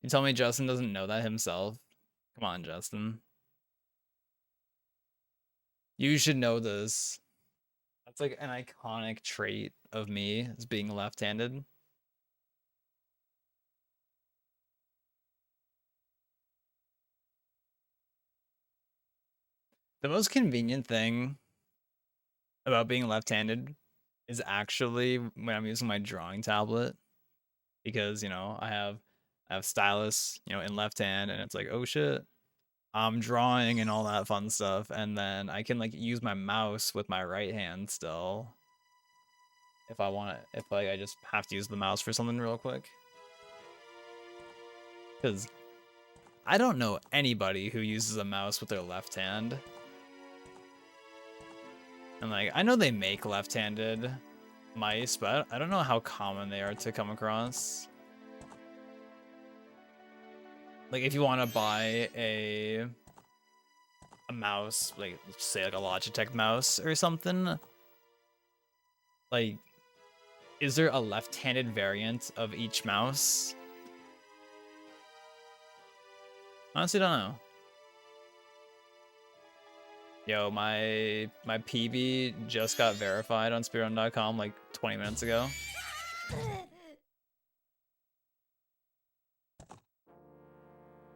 You tell me Justin doesn't know that himself? Come on, Justin. You should know this. That's like an iconic trait of me, as being left-handed. The most convenient thing about being left-handed is actually when I'm using my drawing tablet, because, you know, I have stylus, you know, in left hand, and it's like, oh shit, I'm drawing and all that fun stuff, and then I can like use my mouse with my right hand still if I want it, if like I just have to use the mouse for something real quick. Because I don't know anybody who uses a mouse with their left hand. And like, I know they make left-handed mice, but I don't know how common they are to come across. Like, if you want to buy a mouse, like say like a Logitech mouse or something, like, is there a left-handed variant of each mouse? Honestly, don't know. Yo, my PB just got verified on Speedrun.com like 20 minutes ago.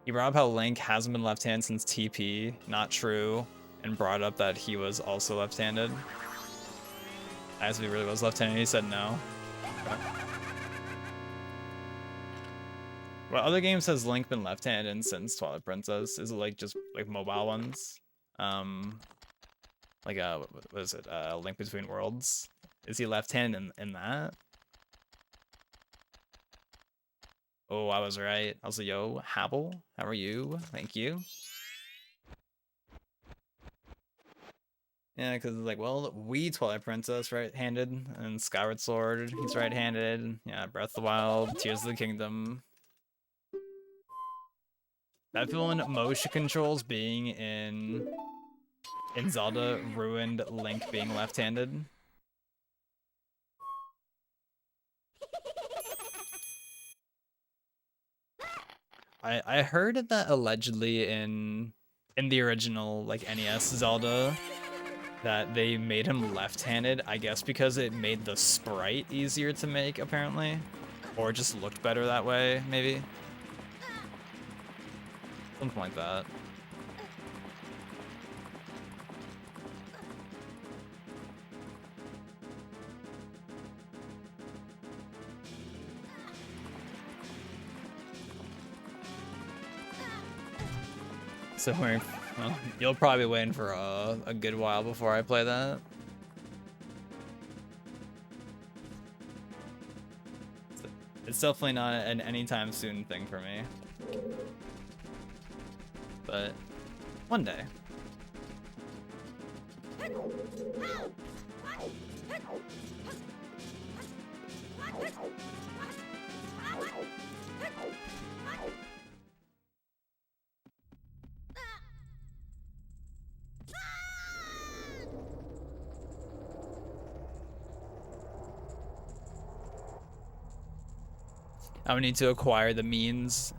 He brought up how Link hasn't been left-handed since TP, not true, and brought up that he was also left-handed. I asked if he really was left-handed, he said no. Okay. What other games has Link been left-handed since Twilight Princess? Is it like just like mobile ones? Like what was it? Link Between Worlds? Is he left-handed in that? Oh, I was right. Also, yo, Habel, how are you? Thank you. Yeah, because it's like, well, we Twilight Princess right-handed, and Skyward Sword, he's right-handed. Yeah, Breath of the Wild, Tears of the Kingdom. That feeling motion controls being in Zelda ruined Link being left-handed. I heard that allegedly in the original like NES Zelda that they made him left-handed, I guess because it made the sprite easier to make apparently, or just looked better that way, maybe. Something like that. So well, you'll probably be waiting for a good while before I play that. It's definitely not an anytime soon thing for me. But one day. I would need to acquire the means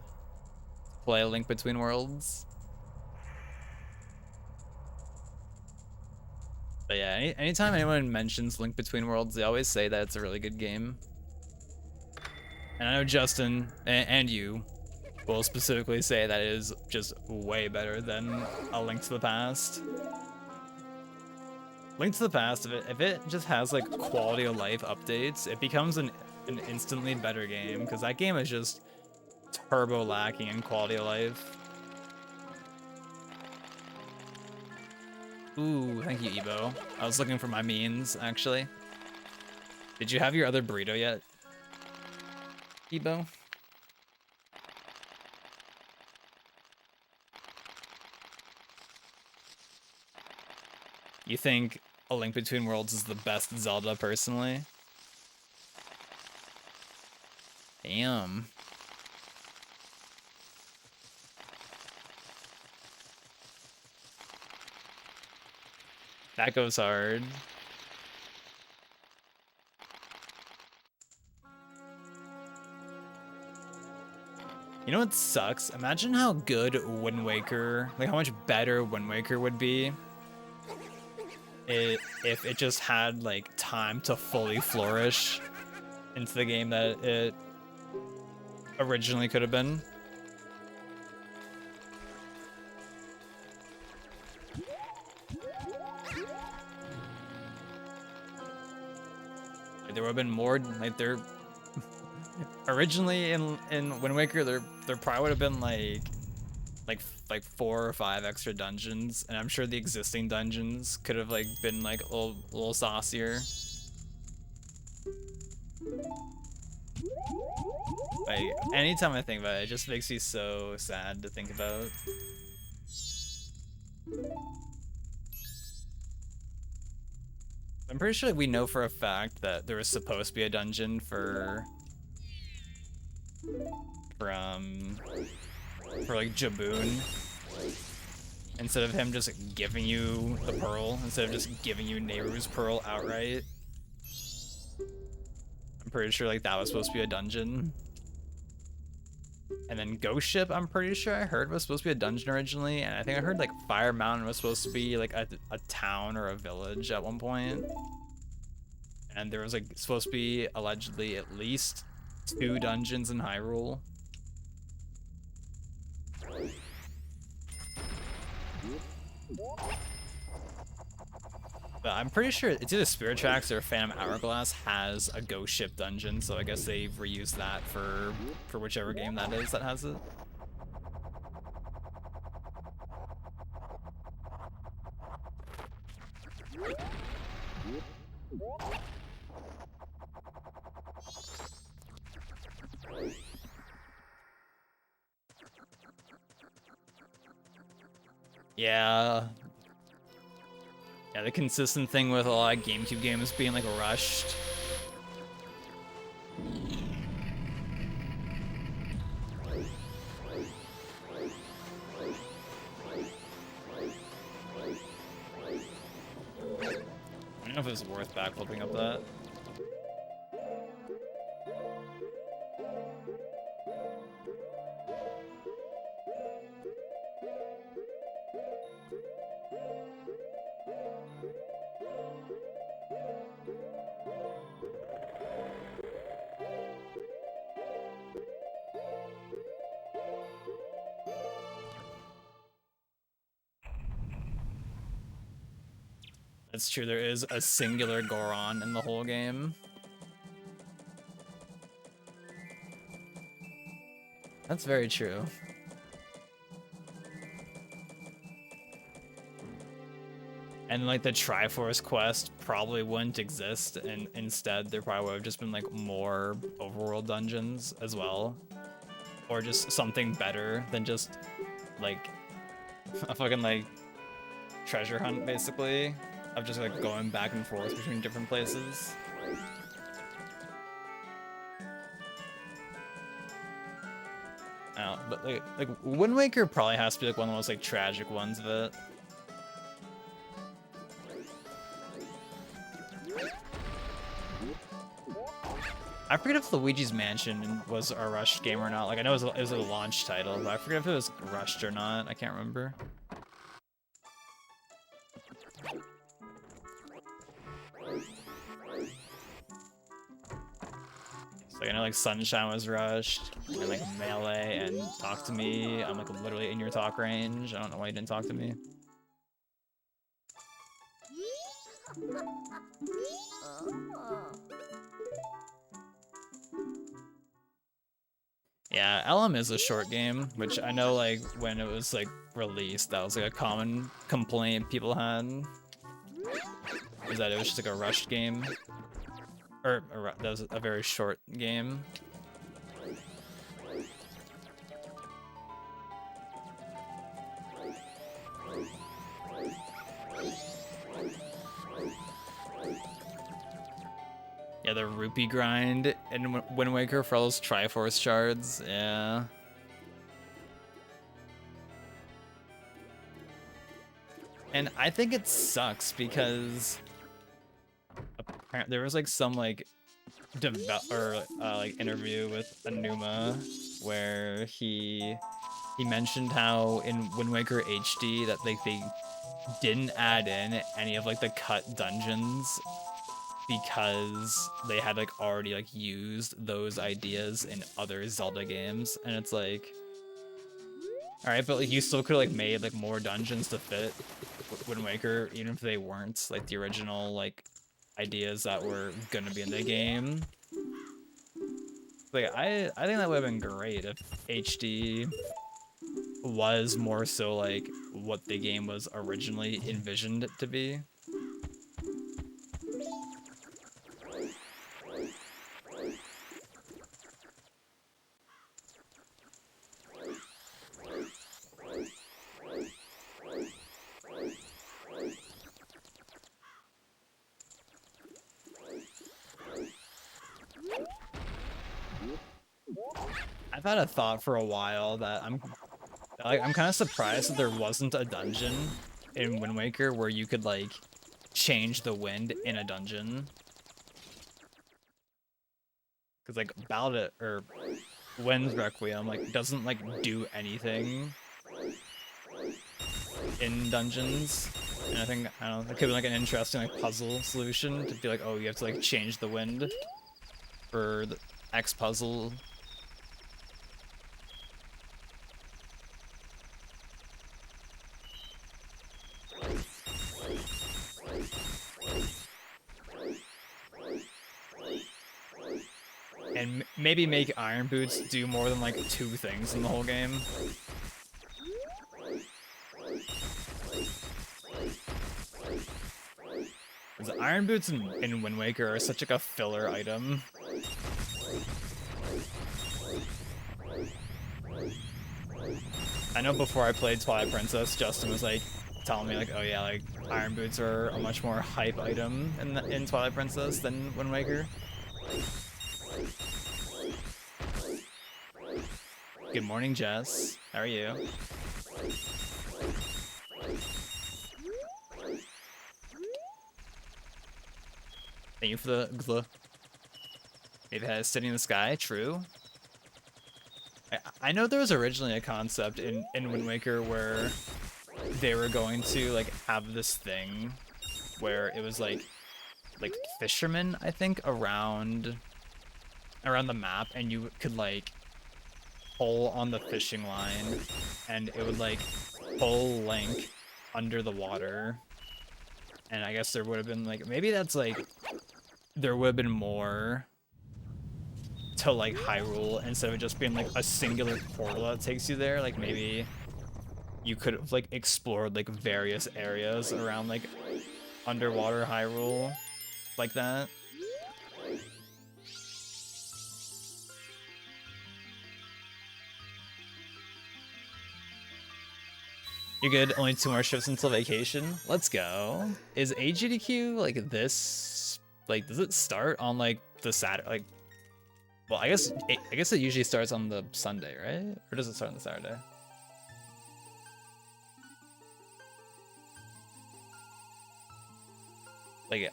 to play A Link Between Worlds. But yeah, anytime anyone mentions Link Between Worlds, they always say that it's a really good game. And I know Justin and you will specifically say that it is just way better than A Link to the Past. Link to the Past, if it just has like quality of life updates, it becomes an instantly better game, because that game is just turbo lacking in quality of life. Ooh, thank you, Ebo. I was looking for my means, actually. Did you have your other burrito yet, Ebo? You think A Link Between Worlds is the best Zelda, personally? Damn. That goes hard. You know what sucks? Imagine how good Wind Waker, like how much better Wind Waker would be if it just had like time to fully flourish into the game that it originally could have been. Like, there would have been more, like there originally in Wind Waker there probably would have been like 4 or 5 extra dungeons, and I'm sure the existing dungeons could have like been like a little saucier. Like anytime I think about it, it just makes me so sad to think about. I'm pretty sure we know for a fact that there was supposed to be a dungeon for like Jaboon, instead of him just giving you the pearl, instead of just giving you Nehru's pearl outright. I'm pretty sure like that was supposed to be a dungeon. And then Ghost Ship, I'm pretty sure I heard was supposed to be a dungeon originally, and I think I heard like Fire Mountain was supposed to be like a town or a village at one point. And there was like supposed to be allegedly at least 2 dungeons in Hyrule. But I'm pretty sure it's either Spirit Tracks or Phantom Hourglass has a Ghost Ship dungeon, so I guess they've reused that for whichever game that is that has it. Yeah. Yeah, the consistent thing with a lot of GameCube games being like rushed. I don't know if it was worth backflipping up that. That's true, there is a singular Goron in the whole game. That's very true. And like the Triforce quest probably wouldn't exist, and instead there probably would have just been like more overworld dungeons as well. Or just something better than just like a fucking like treasure hunt basically, of just like going back and forth between different places. I don't know, but like Wind Waker probably has to be like one of the most like tragic ones of it. I forget if Luigi's Mansion was a rushed game or not. Like I know it was a launch title, but I forget if it was rushed or not. I can't remember. So I know like Sunshine was rushed, and like Melee and Talk to Me. I'm like literally in your talk range. I don't know why you didn't talk to me. Yeah, LM is a short game, which I know like when it was like released, that was like a common complaint people had, is that it was just like a rushed game. Or that was a very short game. Yeah, the rupee grind in Wind Waker for all those Triforce shards, yeah. And I think it sucks because apparently there was like some like like interview with Anuma where he mentioned how in Wind Waker HD that like they didn't add in any of like the cut dungeons because they had like already like used those ideas in other Zelda games, and it's like, all right, but like you still could have like made like more dungeons to fit Wind Waker, even if they weren't like the original like ideas that were gonna be in the game. Like I think that would have been great if HD was more so like what the game was originally envisioned it to be. I've had a thought for a while that I'm kind of surprised that there wasn't a dungeon in Wind Waker where you could like change the wind in a dungeon. Cause like Ballad or Wind's Requiem like doesn't like do anything in dungeons. And I think, I don't know, it could be like an interesting like puzzle solution to be like, oh, you have to like change the wind for the X puzzle. And maybe make Iron Boots do more than like 2 things in the whole game. Because Iron Boots in Wind Waker are such like a filler item. I know before I played Twilight Princess, Justin was like telling me like, oh yeah, like Iron Boots are a much more hype item in Twilight Princess than Wind Waker. Good morning, Jess. How are you? Thank you for the Maybe it has City in the Sky, true. I know there was originally a concept in Wind Waker where they were going to like have this thing where it was like fishermen, I think, around the map, and you could like pull on the fishing line and it would like pull Link under the water. And I guess there would have been like, maybe that's like, there would have been more to like Hyrule instead of it just being like a singular portal that takes you there. Like maybe you could have like explored like various areas around like underwater Hyrule like that. You're good. Only 2 more shifts until vacation. Let's go. Is AGDQ like this? Like, does it start on like the Saturday? Like, well, I guess it usually starts on the Sunday, right? Or does it start on the Saturday? Like,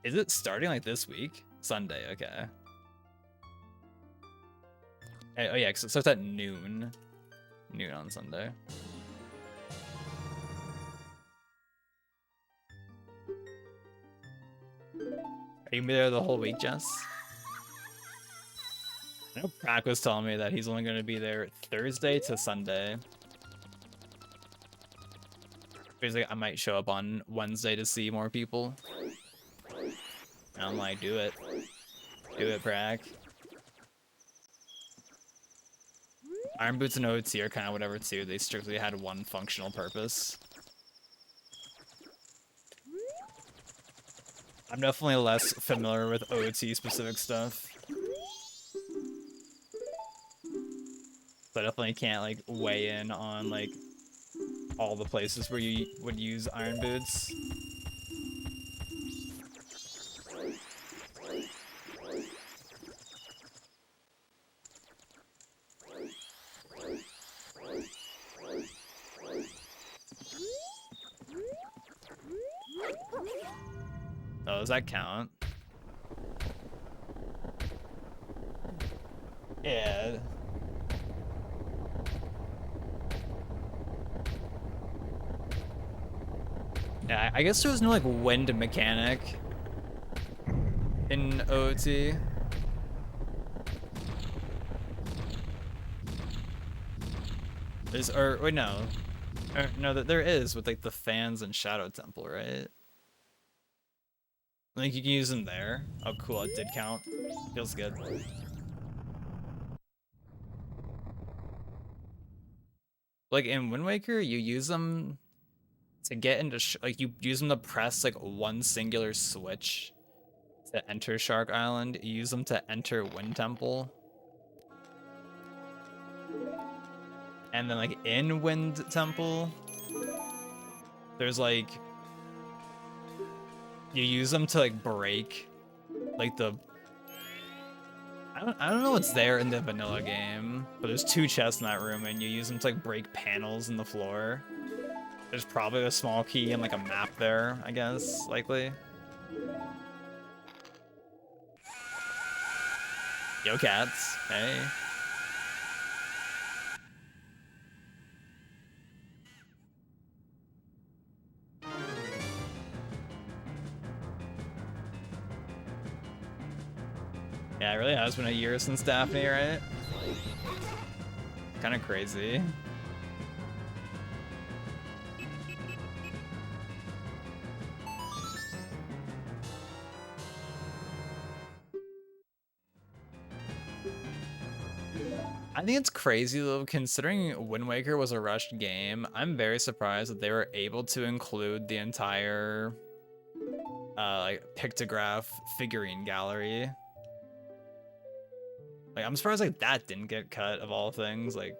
is it starting like this week? Sunday, okay. Oh yeah, because it starts at noon. Noon on Sunday. Are you gonna be there the whole week, Jess? I know Prack was telling me that he's only gonna be there Thursday to Sunday. He's like, I might show up on Wednesday to see more people. And I'm like, do it. Do it, Prack. Iron Boots and OT are kind of whatever too. They strictly had one functional purpose. I'm definitely less familiar with OT specific stuff. So I definitely can't like weigh in on like all the places where you would use Iron Boots. Oh, does that count? Yeah. Yeah, I guess there was no like wind mechanic in OT. Or wait, no. No, there is with like the fans and Shadow Temple, right? I think you can use them there. Oh, cool. It did count. Feels good. Like in Wind Waker, you use them to get into like you use them to press like one singular switch to enter Shark Island. You use them to enter Wind Temple, and then like in Wind Temple, there's like you use them to like break like the I don't know what's there in the vanilla game, but there's two chests in that room, and you use them to like break panels in the floor. There's probably a small key and like a map there, I guess, likely. Yo, cats. Hey. Yeah, it really has been a year since Daphne, right? Kind of crazy. I think it's crazy though, considering Wind Waker was a rushed game. I'm very surprised that they were able to include the entire like pictograph figurine gallery. Like I'm surprised like that didn't get cut of all things. Like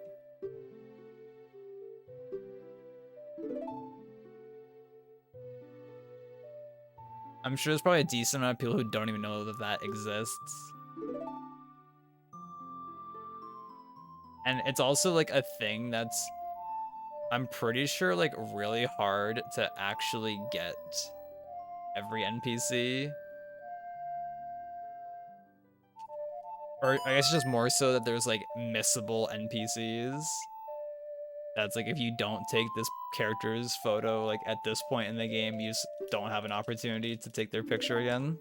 I'm sure there's probably a decent amount of people who don't even know that that exists. And it's also like a thing that's I'm pretty sure like really hard to actually get every NPC. Or I guess just more so that there's like missable NPCs. That's like if you don't take this character's photo like at this point in the game, you just don't have an opportunity to take their picture again.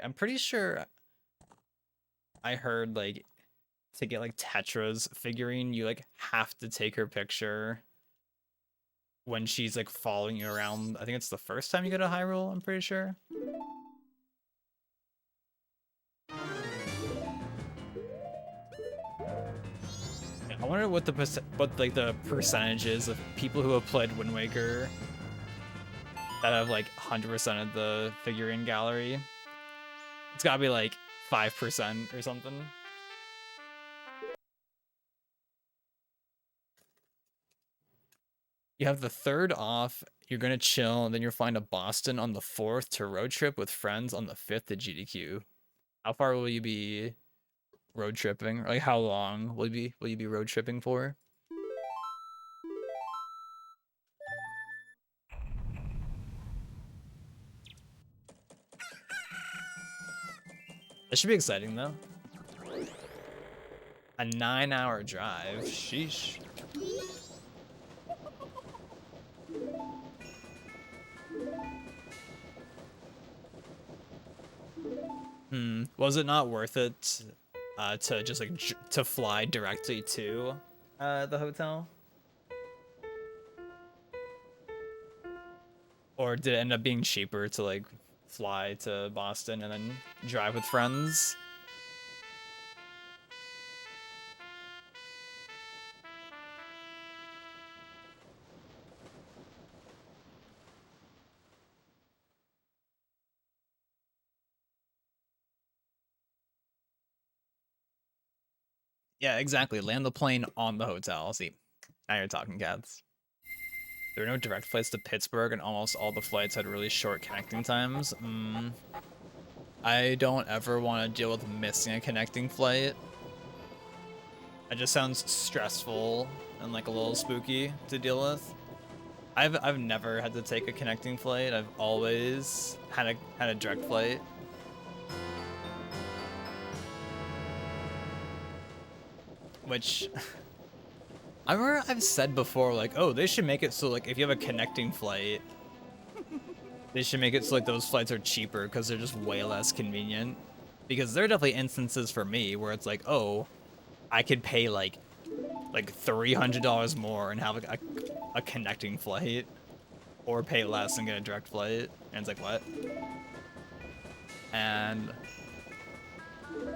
I'm pretty sure I heard like to get like Tetra's figurine, you like have to take her picture when she's like following you around. I think it's the first time you go to Hyrule, I'm pretty sure. I wonder what like the percentages of people who have played Wind Waker that have like 100% of the figurine gallery. It's gotta be like 5% or something. You have the 3rd off, you're gonna chill, and then you're flying to Boston on the 4th to road trip with friends on the 5th to GDQ. How far will you be road tripping? Or like how long will you be road tripping for? That should be exciting though. A 9-hour drive. Sheesh. Was it not worth it to just like to fly directly to the hotel? Or did it end up being cheaper to like fly to Boston and then drive with friends? Yeah, exactly. Land the plane on the hotel. See, now you're talking, cats. There were no direct flights to Pittsburgh, and almost all the flights had really short connecting times. I don't ever want to deal with missing a connecting flight. It just sounds stressful and like a little spooky to deal with. I've never had to take a connecting flight. I've always had a direct flight. Which I remember I've said before, like, oh, they should make it so like if you have a connecting flight, they should make it so like those flights are cheaper because they're just way less convenient. Because there are definitely instances for me where it's like, oh, I could pay like $300 more and have like a connecting flight, or pay less and get a direct flight. And it's like, what? And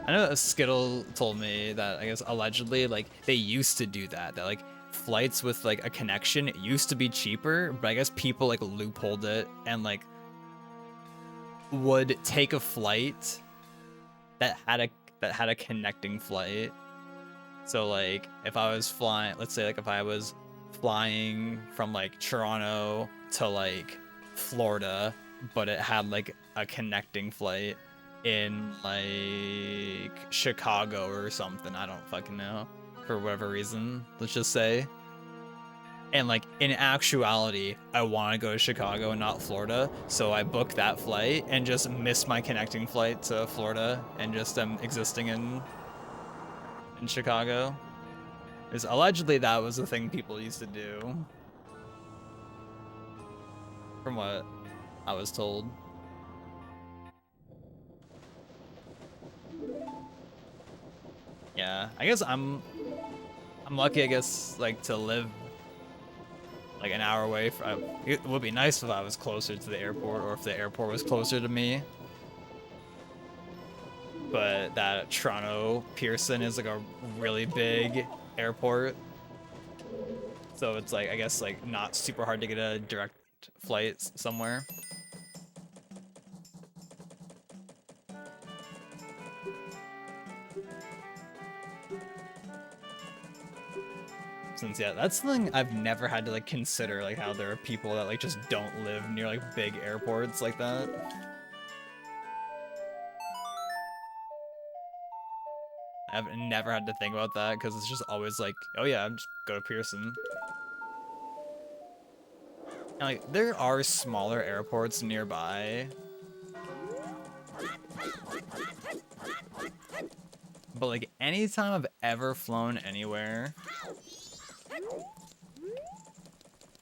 I know that Skittle told me that I guess allegedly like they used to do that. That like flights with like a connection used to be cheaper, but I guess people like loopholed it and like would take a flight that had a connecting flight. So like if I was flying, let's say like if I was flying from like Toronto to like Florida, but it had like a connecting flight in like Chicago or something, I don't fucking know, for whatever reason, let's just say. And like in actuality, I want to go to Chicago and not Florida, so I book that flight and just miss my connecting flight to Florida and just am existing in Chicago. Because allegedly that was the thing people used to do, from what I was told. Yeah, I guess I'm lucky, I guess, like to live like an hour away from, it would be nice if I was closer to the airport, or if the airport was closer to me. But that Toronto Pearson is like a really big airport. So it's like, I guess like not super hard to get a direct flight somewhere. Since yeah, that's something I've never had to like consider, like how there are people that like just don't live near like big airports like that. I've never had to think about that because it's just always like, oh yeah, I'm just go to Pearson. And like there are smaller airports nearby, but like anytime I've ever flown anywhere,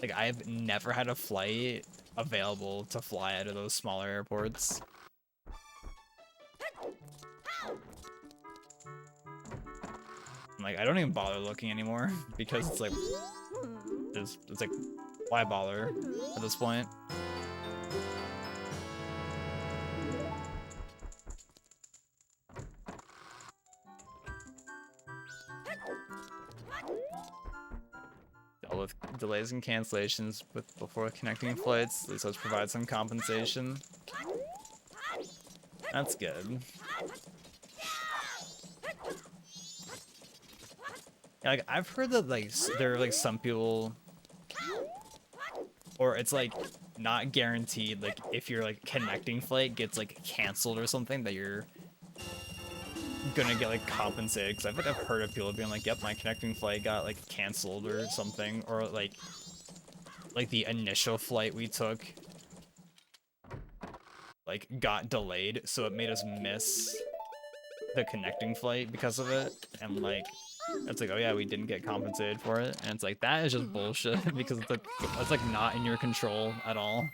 like I've never had a flight available to fly out of those smaller airports. Like I don't even bother looking anymore because it's like it's like, why bother at this point? Dealt with delays and cancellations before connecting flights. At least let's provide some compensation. That's good. Yeah, like I've heard that like there are like some people, or it's like not guaranteed, like if your like connecting flight gets like canceled or something, that you're gonna get like compensated. Because I think I've heard of people being like, yep, my connecting flight got like canceled or something, or like the initial flight we took like got delayed, so it made us miss the connecting flight because of it. And like it's like, oh yeah, we didn't get compensated for it. And it's like, that is just bullshit because it's like not in your control at all.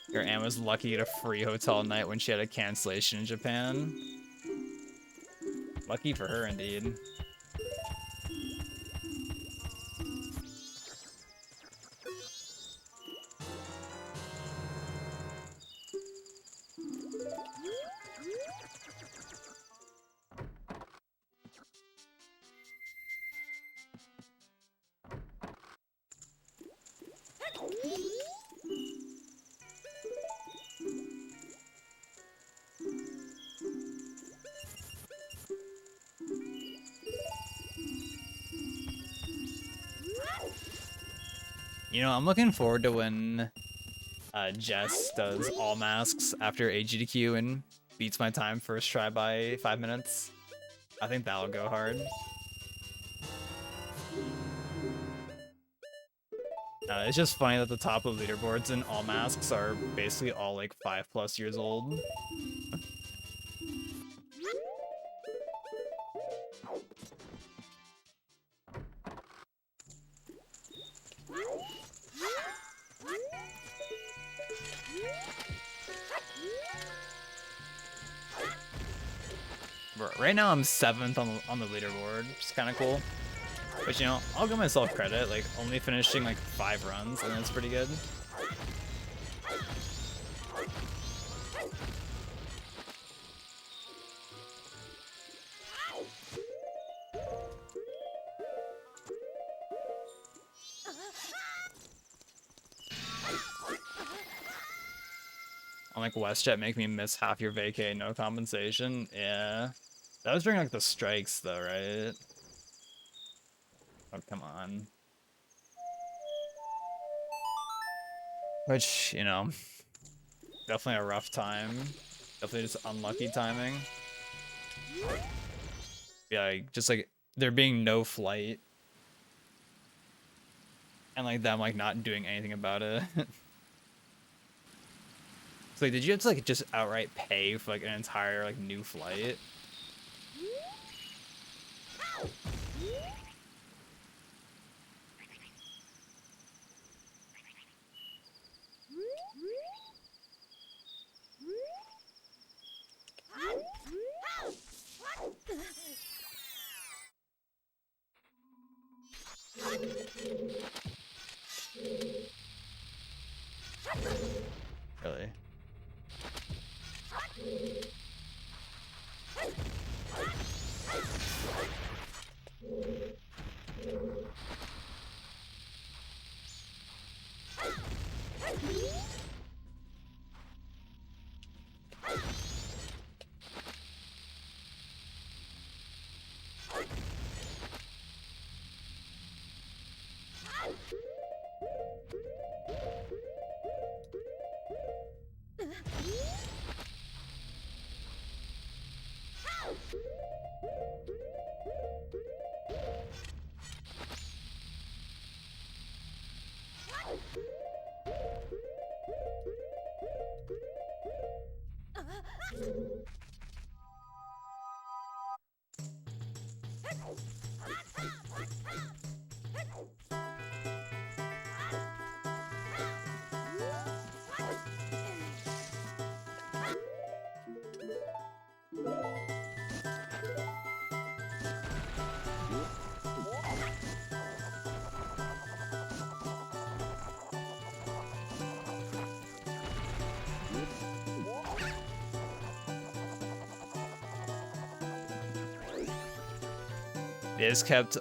Your aunt was lucky to get a free hotel night when she had a cancellation in Japan. Lucky for her, indeed. You know, I'm looking forward to when Jess does all masks after AGDQ and beats my time first try by 5 minutes. I think that'll go hard. It's just funny that the top of leaderboards in all masks are basically all like 5+ years old. Right now I'm 7th on the leaderboard, which is kind of cool. But you know, I'll give myself credit, like only finishing like 5 runs, and that's pretty good. On like WestJet, make me miss half your vacay, no compensation. Yeah, that was during like the strikes though, right? Oh, come on. Which, you know, definitely a rough time. Definitely just unlucky timing. Yeah, just like there being no flight. And like them like not doing anything about it. So like, did you have to like just outright pay for like an entire like new flight? Really? They just kept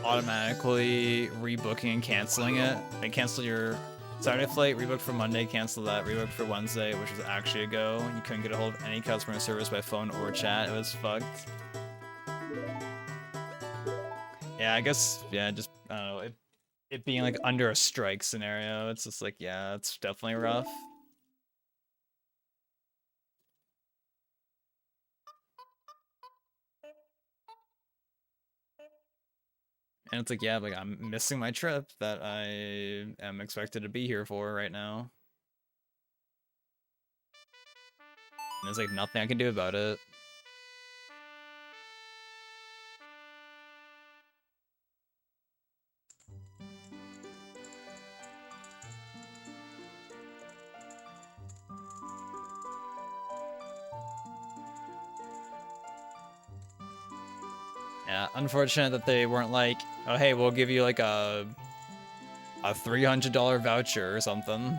automatically rebooking and canceling it. They canceled your Saturday flight, rebooked for Monday, canceled that, rebooked for Wednesday, which was actually a go. You couldn't get a hold of any customer service by phone or chat. It was fucked. Yeah, I guess, yeah, just, I don't know, it being like under a strike scenario, it's just like, yeah, it's definitely rough. And it's like, yeah, like I'm missing my trip that I am expected to be here for right now. And there's like nothing I can do about it. Yeah, unfortunate that they weren't like, oh hey, we'll give you like a $300 voucher or something.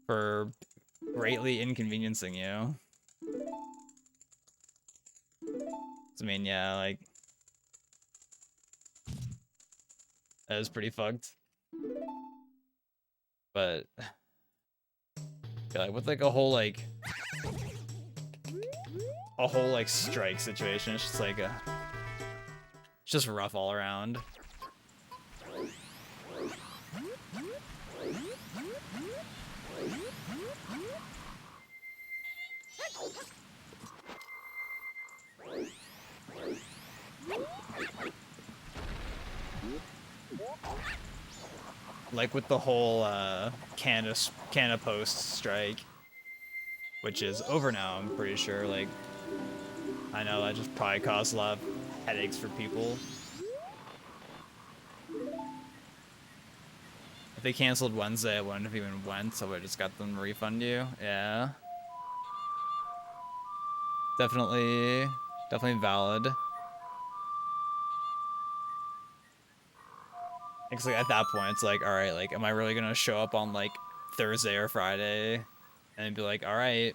For greatly inconveniencing you. I mean, yeah, like, that is pretty fucked. But, yeah, like, with like a whole like strike situation, it's just like It's just rough all around. Like with the whole Canada Post strike, which is over now, I'm pretty sure. Like, I know that just probably caused a lot of headaches for people. If they canceled Wednesday, I wouldn't have even went, so I just got them to refund you. Yeah. Definitely valid. It's like at that point, it's like, all right, like, am I really gonna show up on like Thursday or Friday, and be like, all right,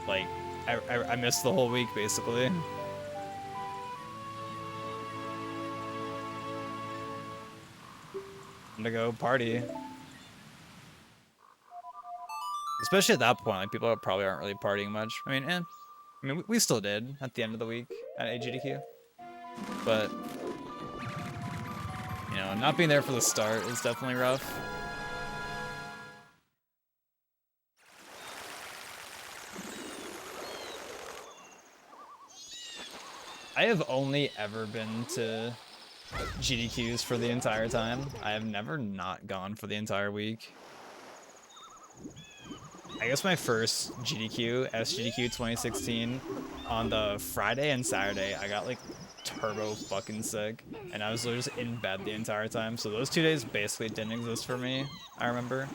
like, I missed the whole week basically. I'm gonna go party. Especially at that point, like people probably aren't really partying much. I mean, we still did at the end of the week at AGDQ, but you know, not being there for the start is definitely rough. I have only ever been to GDQs for the entire time. I have never not gone for the entire week. I guess my first GDQ, SGDQ 2016, on the Friday and Saturday, I got like turbo fucking sick, and I was literally just in bed the entire time. So those 2 days basically didn't exist for me, I remember.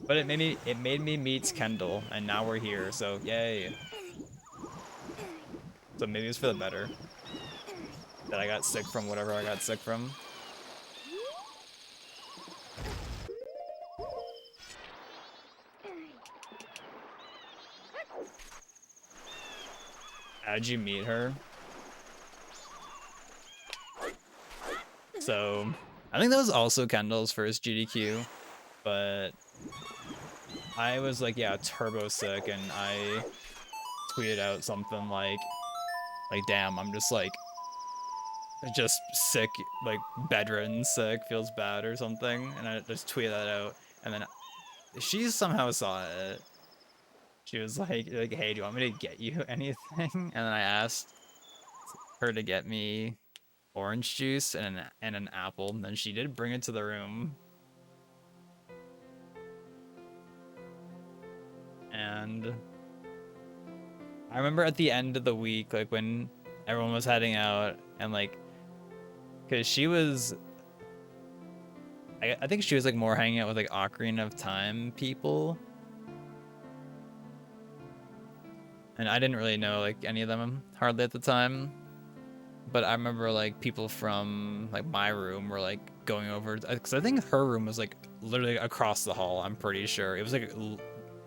But it made me meet Kendall, and now we're here, so yay. So maybe it's for the better that I got sick from whatever I got sick from. How'd you meet her? So, I think that was also Kendall's first GDQ, but I was like, yeah, turbo sick, and I tweeted out something like, damn, I'm just sick, like bedridden sick, feels bad or something, and I just tweeted that out, and then she somehow saw it. She was like, hey, do you want me to get you anything? And then I asked her to get me orange juice and an apple, and then she did bring it to the room. And I remember at the end of the week, like when everyone was heading out, and like, cause she was, I think she was like more hanging out with like Ocarina of Time people, and I didn't really know like any of them hardly at the time. But I remember like people from like my room were like going over, because I think her room was like literally across the hall. I'm pretty sure it was like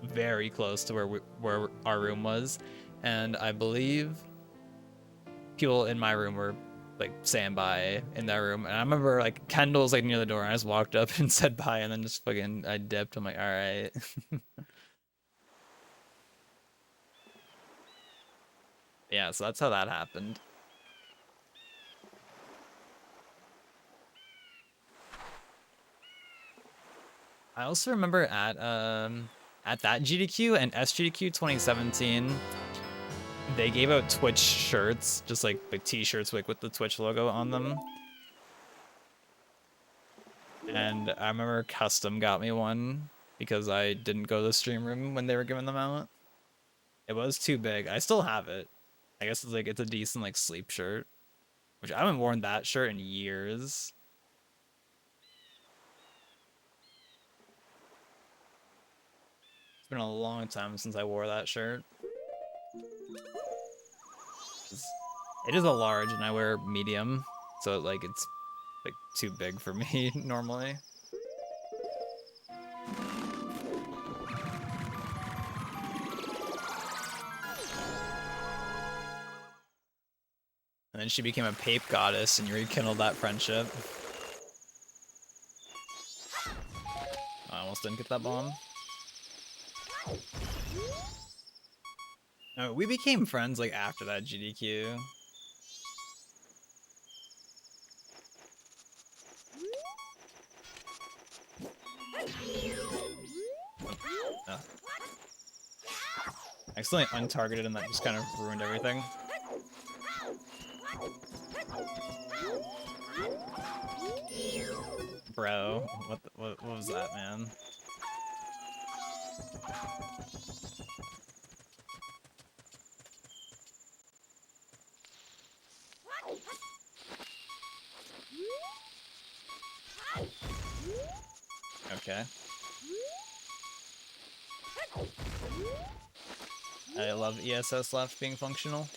very close to where our room was, and I believe people in my room were like saying bye in that room. And I remember like Kendall's like near the door, and I just walked up and said bye, and then just fucking I dipped. I'm like, all right. Yeah, so that's how that happened. I also remember at that GDQ and SGDQ 2017, they gave out Twitch shirts, just like t-shirts like with the Twitch logo on them. And I remember Custom got me one because I didn't go to the stream room when they were giving them out. It was too big. I still have it. I guess it's like it's a decent like sleep shirt, which I haven't worn that shirt in years. It's been a long time since I wore that shirt. It is a large, and I wear medium, so like it's like too big for me normally. And then she became a pape goddess, and you rekindled that friendship. I almost didn't get that bomb. No, we became friends like after that GDQ. I accidentally untargeted and that just kind of ruined everything. Bro, what was that, man? Okay. I love ESS left being functional.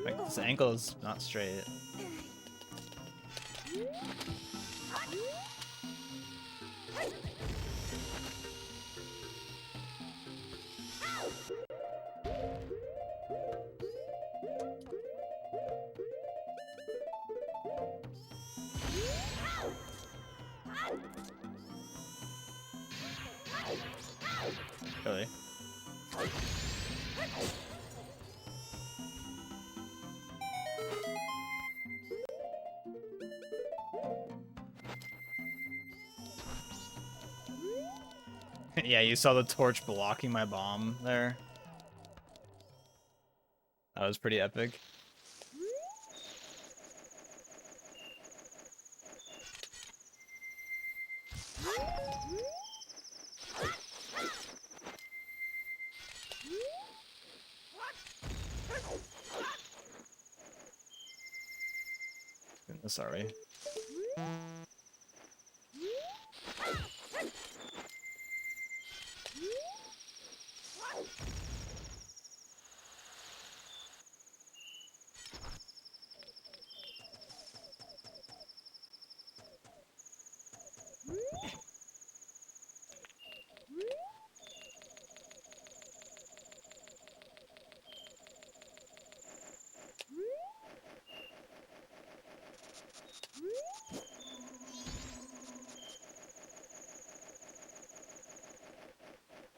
Like, this ankle is not straight. Really? Yeah, you saw the torch blocking my bomb there. That was pretty epic. Sorry.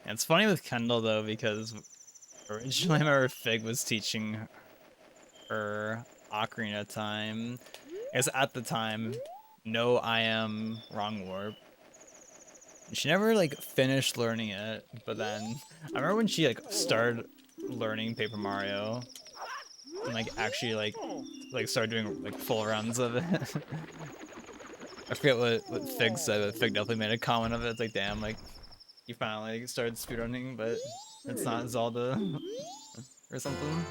And it's funny with Kendall though, because originally I remember Fig was teaching her Ocarina of Time. I guess at the time, no I am wrong warp. She never like finished learning it, but then I remember when she like started learning Paper Mario and like actually like started doing like full runs of it. I forget what Fig said, but Fig definitely made a comment of it. It's like, damn, like you finally started speedrunning, but it's not Zelda or something.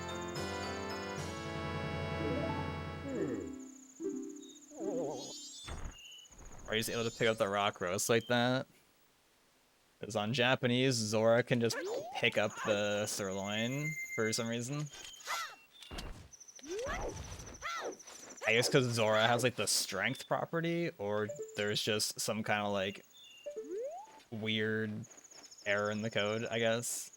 Are you just able to pick up the rock roast like that? Because on Japanese, Zora can just pick up the sirloin for some reason. I guess because Zora has like the strength property, or there's just some kind of like weird error in the code, I guess.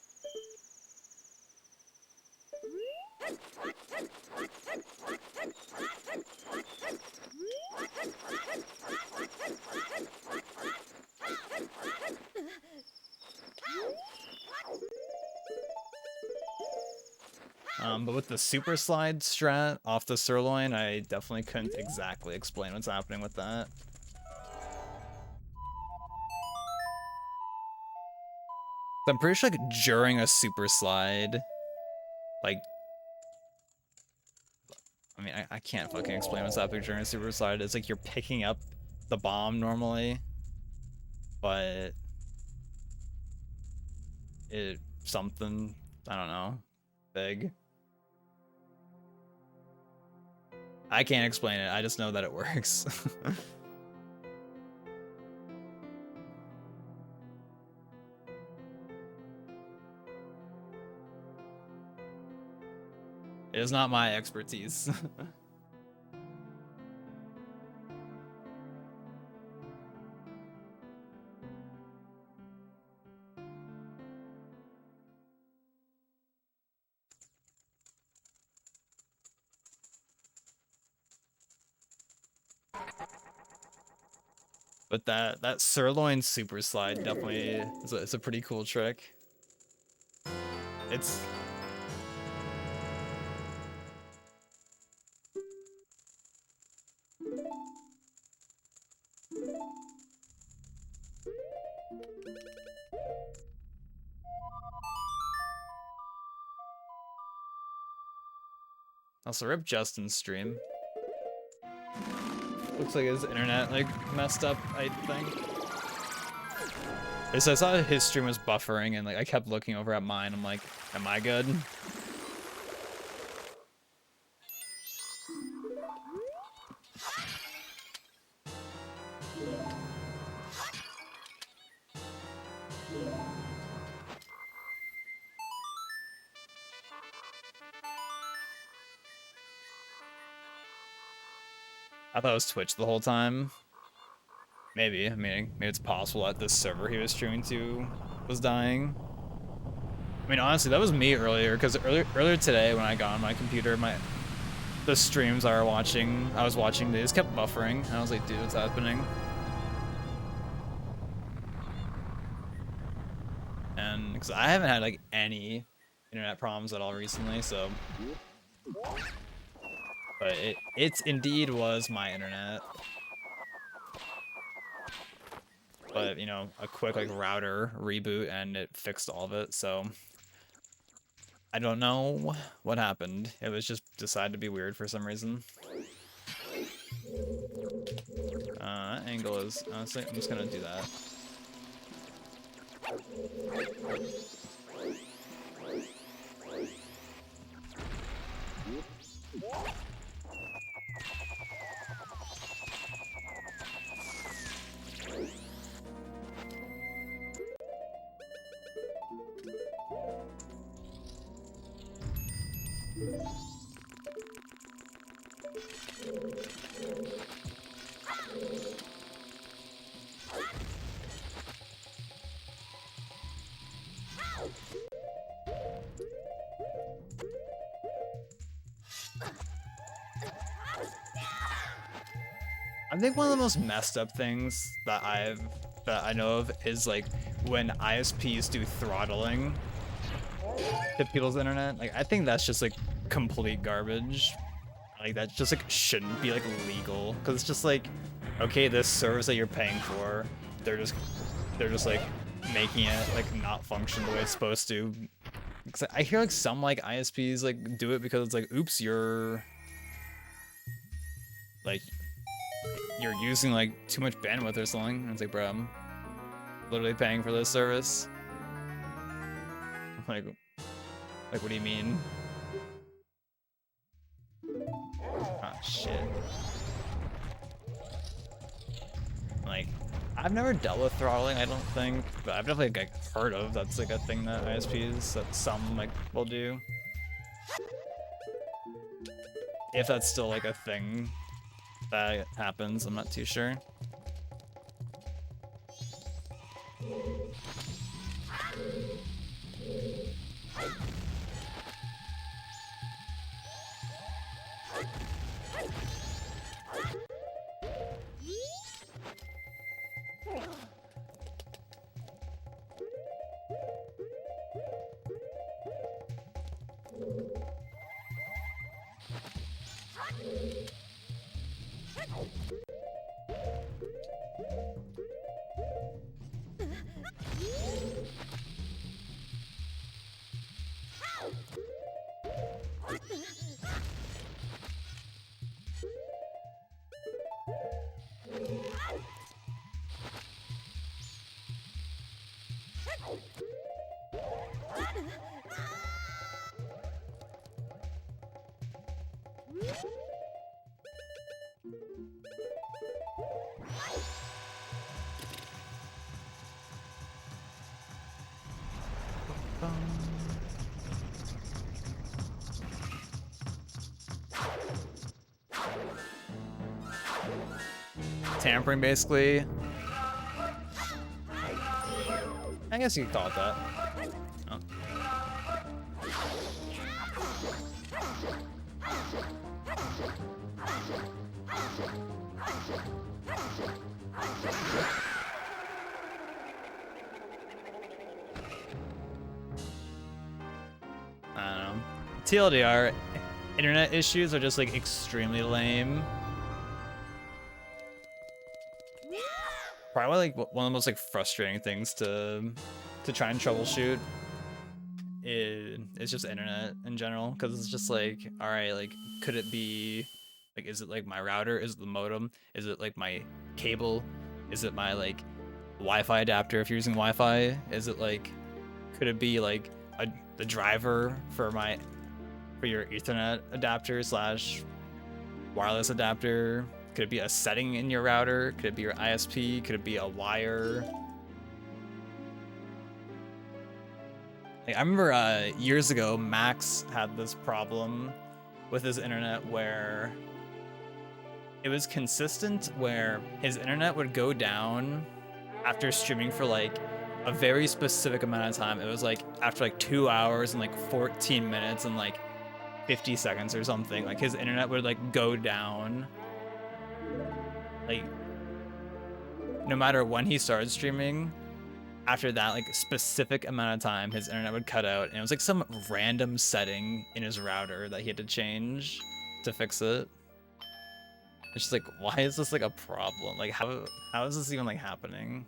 But with the super slide strat off the sirloin, I definitely couldn't exactly explain what's happening with that. I'm pretty sure like during a super slide, like, I mean, I can't fucking explain what's happening during a super slide. It's like you're picking up the bomb normally, but something, I don't know, big. I can't explain it, I just know that it works. It is not my expertise. But that sirloin super slide definitely is a pretty cool trick. It's also rip Justin's stream. Looks like his internet like messed up, I think. So I saw his stream was buffering and like I kept looking over at mine. I'm like, am I good? I thought it was Twitch the whole time. Maybe, I mean, maybe it's possible that this server he was streaming to was dying. I mean, honestly, that was me earlier, because earlier today when I got on my computer, the streams I was watching, they just kept buffering, and I was like, dude, what's happening? And because I haven't had like any internet problems at all recently, so. But it indeed was my internet. But, you know, a quick like router reboot and it fixed all of it, so I don't know what happened. It was just decided to be weird for some reason. Angle is, honestly, I'm just gonna do that. I think one of the most messed up things that I know of is like when ISPs do throttling to people's internet. Like I think that's just like complete garbage. Like that just like shouldn't be like legal, because it's just like, okay, this service that you're paying for, they're just like making it like not function the way it's supposed to. I hear like some like ISPs like do it because it's like, oops, you're using like too much bandwidth or something. And it's like, bro, I'm literally paying for this service. Like what do you mean? Ah, shit. Like, I've never dealt with throttling, I don't think, but I've definitely like heard of that's like a thing that ISPs that some like will do. If that's still like a thing that happens. I'm not too sure. Tampering, basically. I guess you could call it that. Oh. I don't know. TLDR, internet issues are just like extremely lame. Probably like one of the most like frustrating things to try and troubleshoot is just internet in general, because it's just like, all right, like could it be like, is it like my router, is it the modem, is it like my cable, is it my like Wi-Fi adapter if you're using Wi-Fi, is it like, could it be like the driver for your Ethernet adapter slash wireless adapter? Could it be a setting in your router? Could it be your ISP? Could it be a wire? Like, I remember years ago, Max had this problem with his internet where it was consistent, where his internet would go down after streaming for like a very specific amount of time. It was like after like 2 hours and like 14 minutes and like 50 seconds or something. Like his internet would like go down. Like no matter when he started streaming, after that like specific amount of time, his internet would cut out, and it was like some random setting in his router that he had to change to fix it. It's just like, why is this like a problem? Like how is this even like happening?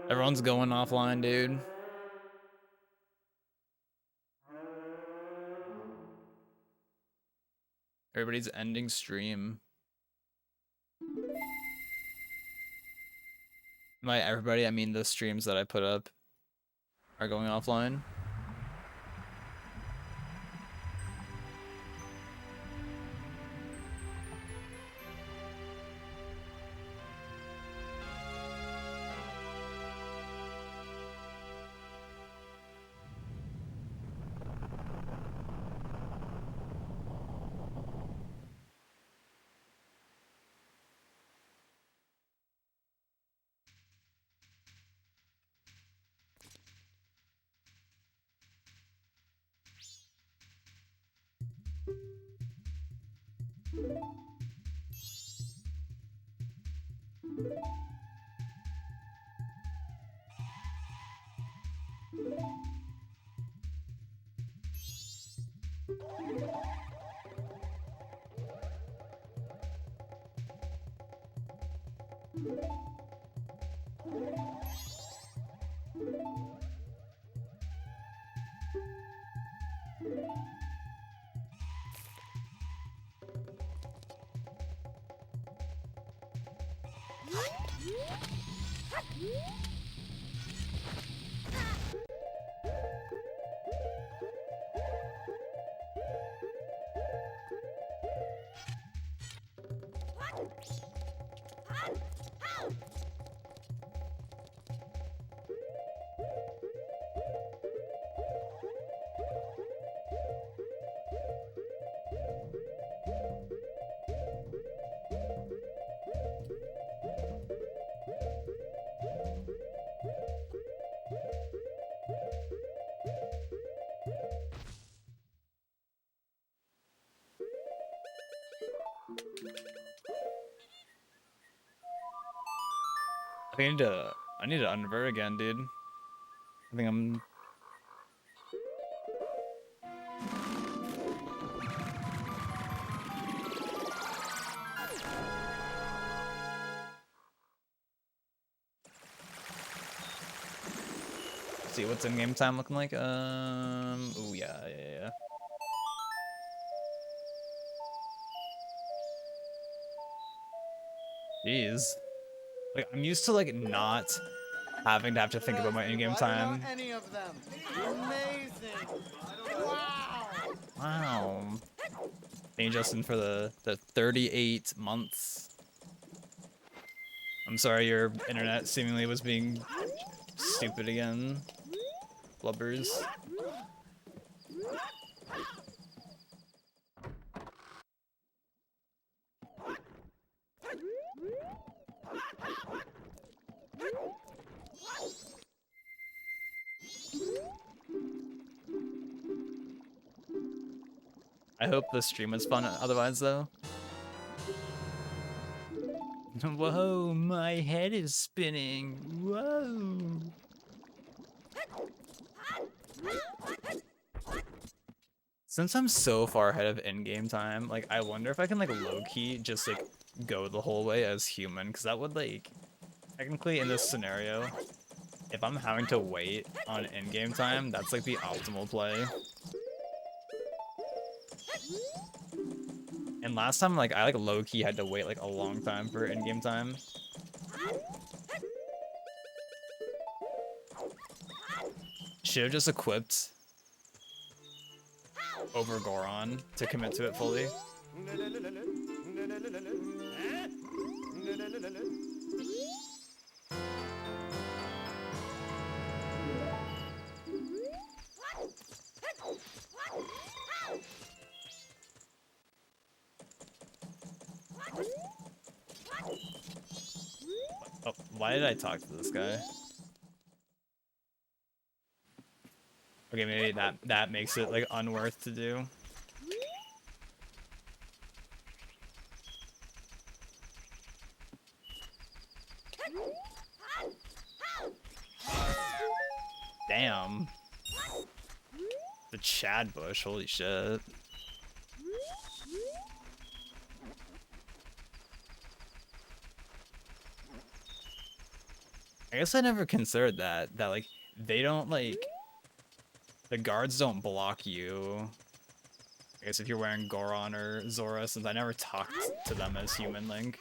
Everyone's going offline, dude. Everybody's ending stream. By everybody, I mean the streams that I put up are going offline. I think I need to unvert again, dude. I think I'm see what's in game time looking like. Oh yeah. Jeez. Like I'm used to like not having to have to think about my in-game time. Any of them. Amazing. Wow. Wow. Thank you, Justin, for the 38 months. I'm sorry your internet seemingly was being stupid again. Blubbers. I hope the stream was fun otherwise, though. Whoa, my head is spinning. Whoa. Since I'm so far ahead of in-game time, like, I wonder if I can, like, low-key just, like, go the whole way as human, because that would, like, technically in this scenario, if I'm having to wait on in-game time, that's, like, the optimal play. And last time, like, I, like, low-key had to wait, like, a long time for in-game time. Should have just equipped over Goron to commit to it fully. Oh, why did I talk to this guy? Okay, maybe that makes it like unworth to do. Damn. The Chad bush, holy shit. I guess I never considered that like they don't like the guards don't block you. I guess if you're wearing Goron or Zora, since I never talked to them as human Link.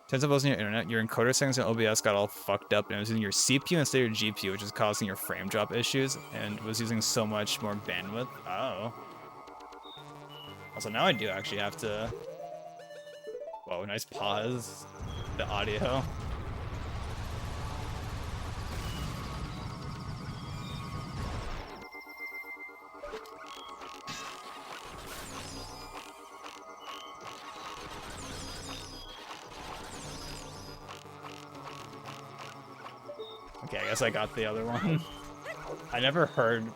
Turns out it wasn't your internet. Your encoder settings in OBS got all fucked up and it was in your CPU instead of your GPU, which is causing your frame drop issues and was using so much more bandwidth. Oh. Also, now I do actually have to... Whoa, nice pause. The audio. Okay, I guess I got the other one. I never heard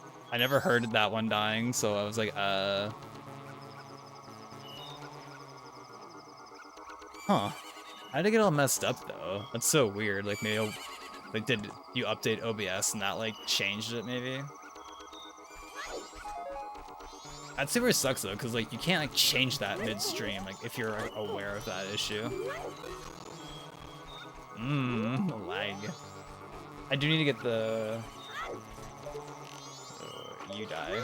that one dying, so I was like, Huh. How'd it get all messed up though? That's so weird. Like maybe like did you update OBS and that like changed it maybe? That super sucks though, because like you can't like change that midstream, like if you're aware of that issue. Lag. I do need to get the. You die.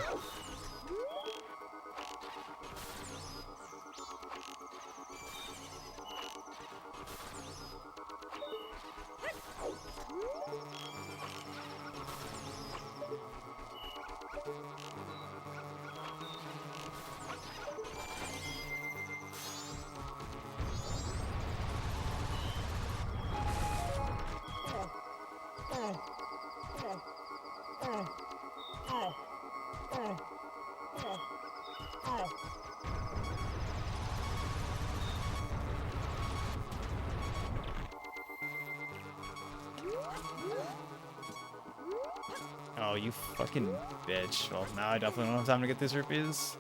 Oh, you fucking bitch. Well, now I definitely don't have time to get these rupees.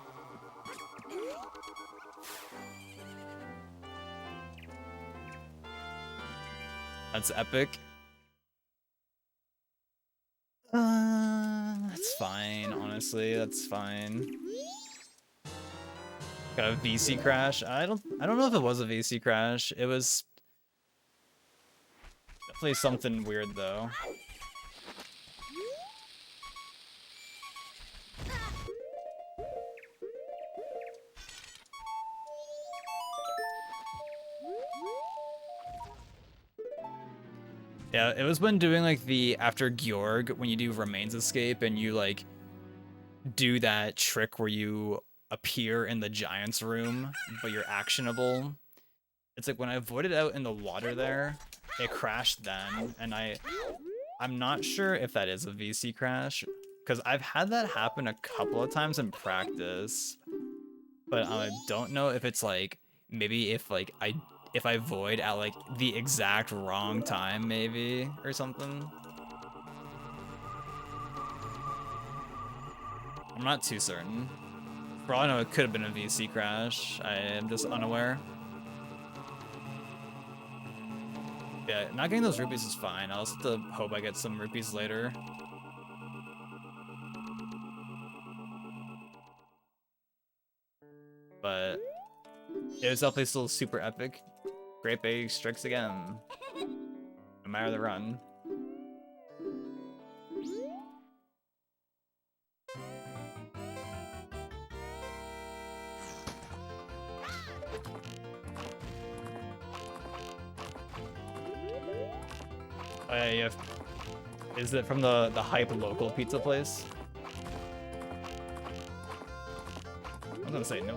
That's epic. That's fine, honestly. That's fine. Got a VC crash. I don't know if it was a VC crash. It was definitely something weird though. Yeah, it was when doing like the after Georg, when you do Remains Escape and you like do that trick where you appear in the giant's room, but you're actionable. It's like when I avoided out in the water there, it crashed then, and I'm not sure if that is a VC crash, because I've had that happen a couple of times in practice, but I don't know if it's like maybe if I void at like the exact wrong time maybe or something. I'm not too certain. For all I know, it could have been a VC crash. I am just unaware. Yeah, not getting those rupees is fine. I'll just have to hope I get some rupees later. But it was definitely still super epic. Great Bay strikes again. No matter the run. Oh yeah, you have, is it from the hype local pizza place? I was gonna say no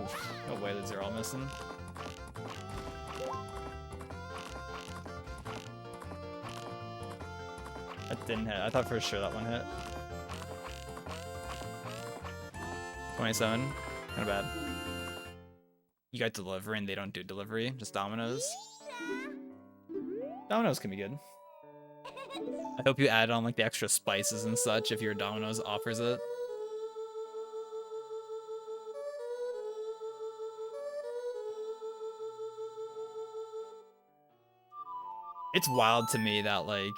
way that they're all missing. That didn't hit. I thought for sure that one hit. 27. Kind of bad. You got delivery and they don't do delivery, just Domino's. Domino's can be good. I hope you add on like the extra spices and such if your Domino's offers it. It's wild to me that like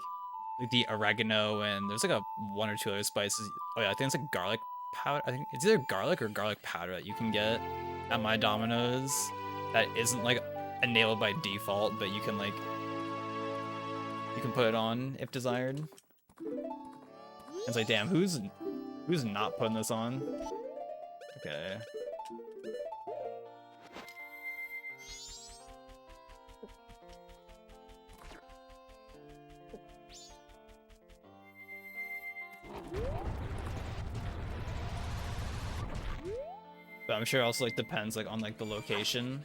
the oregano and there's like a one or two other spices. Oh yeah, I think it's like garlic powder. I think it's either garlic or garlic powder that you can get at my Domino's that isn't like enabled by default, but you can like put it on if desired. It's like, damn, who's not putting this on? Okay. But I'm sure it also like depends like on like the location.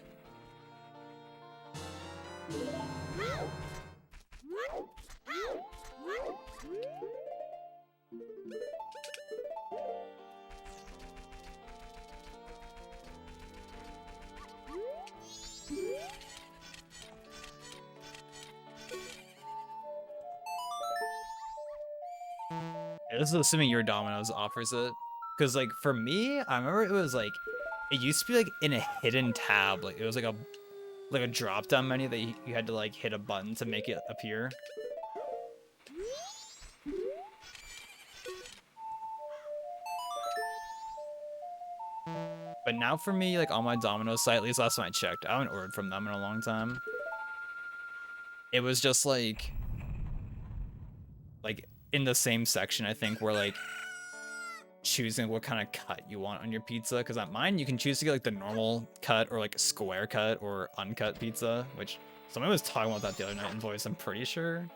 Yeah, this is assuming your Domino's offers it. Because like for me, I remember it was like it used to be like in a hidden tab. Like it was like a drop down menu that you had to like hit a button to make it appear. now for me, like on my Domino's site, at least last time I checked, I haven't ordered from them in a long time. It was just like in the same section, I think, where like choosing what kind of cut you want on your pizza. Because at mine, you can choose to get like the normal cut or like a square cut or uncut pizza, which someone was talking about that the other night in voice, I'm pretty sure.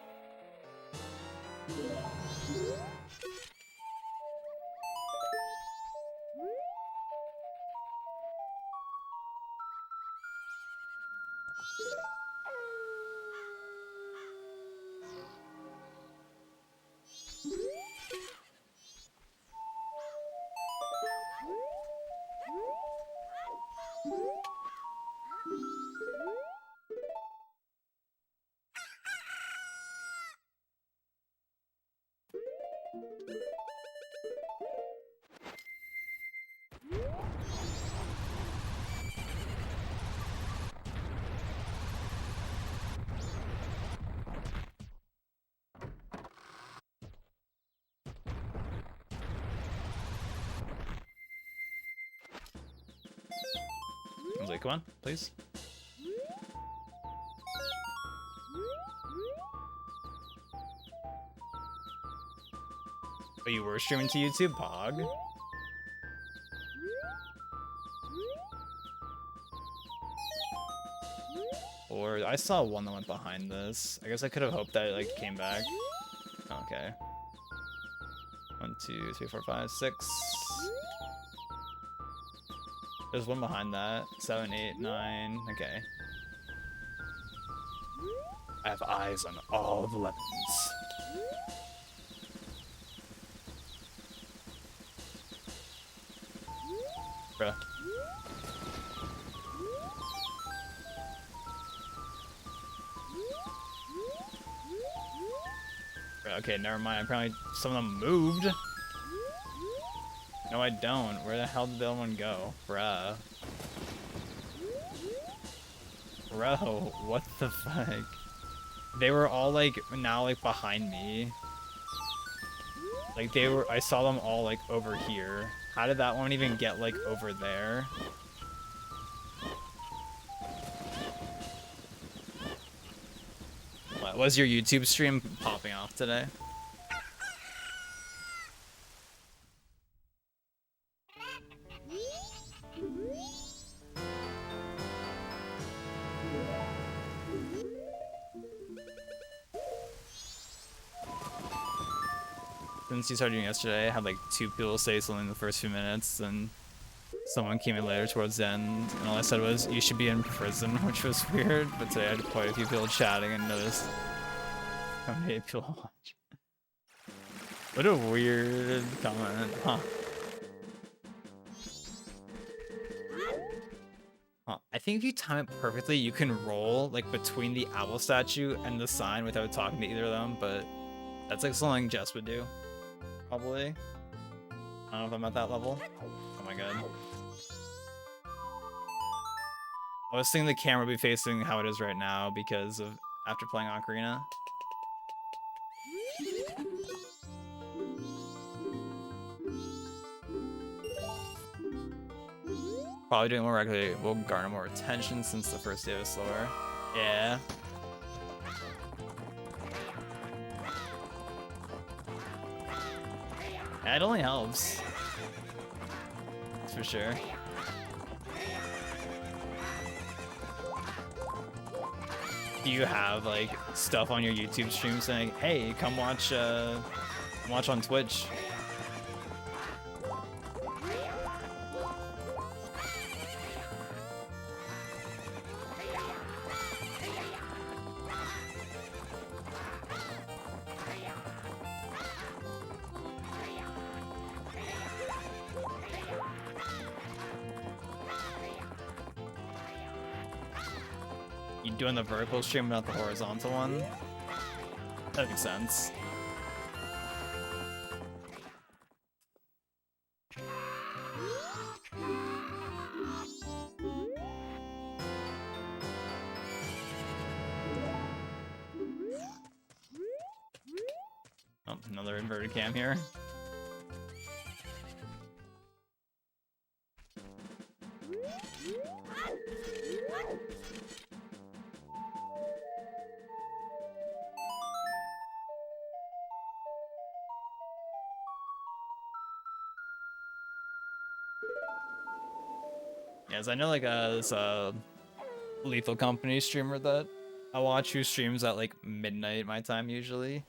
I was like, come on, please. But you were streaming to YouTube, Pog? Or I saw one that went behind this. I guess I could have hoped that it like came back. Okay. 1, 2, 3, 4, 5, 6. There's one behind that. 7, 8, 9. Okay. I have eyes on all the lemons. Bruh. Okay, never mind. Apparently some of them moved. No, I don't. Where the hell did the other one go? Bruh. Bro, what the fuck? They were all like, now like behind me. Like I saw them all like over here. How did that one even get like over there? What, was your YouTube stream popping off today? Since you started doing yesterday, I had like 2 people say something in the first few minutes, and someone came in later towards the end, and all I said was, you should be in prison, which was weird, but today I had quite a few people chatting and noticed how many people watch. What a weird comment, huh? Huh. I think if you time it perfectly, you can roll like between the owl statue and the sign without talking to either of them, but that's like something Jess would do. Probably. I don't know if I'm at that level. Oh my god. I was thinking the camera would be facing how it is right now because of after playing Ocarina. Probably doing more regularly will garner more attention since the first day was slower. Yeah. It only helps. That's for sure. Do you have like stuff on your YouTube stream saying, "Hey, come watch on Twitch"? You doing the vertical stream, not the horizontal one? That makes sense. Oh, another inverted cam here. Yes, I know like this Lethal Company streamer that I watch who streams at like midnight my time usually.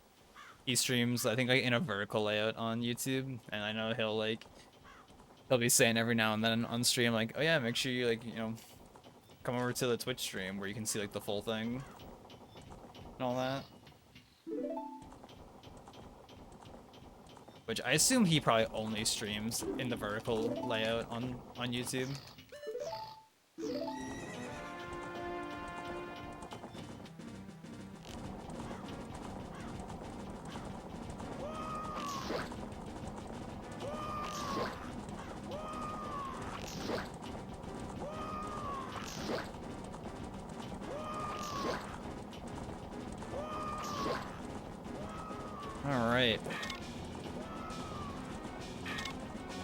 He streams I think like in a vertical layout on YouTube, and I know he'll be saying every now and then on stream like, oh yeah, make sure you like come over to the Twitch stream where you can see like the full thing and all that. Which I assume he probably only streams in the vertical layout on YouTube. All right.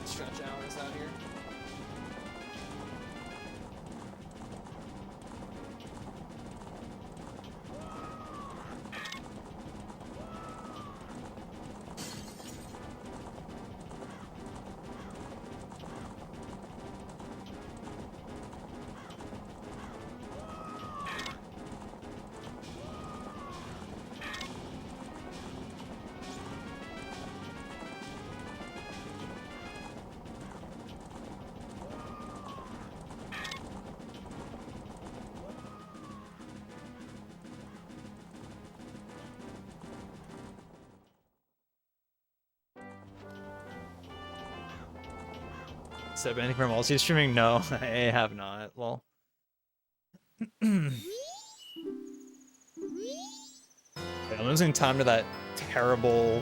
Stretch hours out here. So anything from multi streaming? No, I have not. Well, I'm losing time to that terrible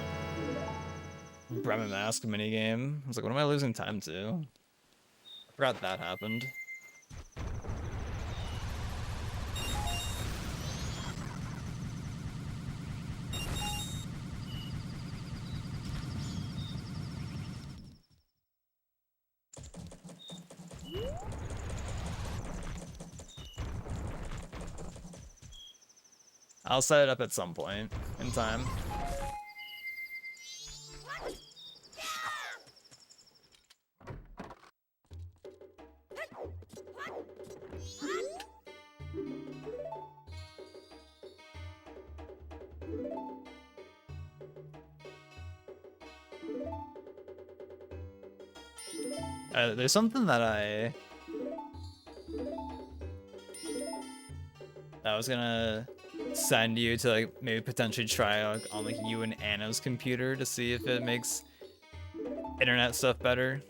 Bremen Mask minigame. I was like, what am I losing time to? I forgot that happened. I'll set it up at some point in time. There's something that I was gonna send you to like maybe potentially try like, on like you and Anna's computer to see if it makes internet stuff better.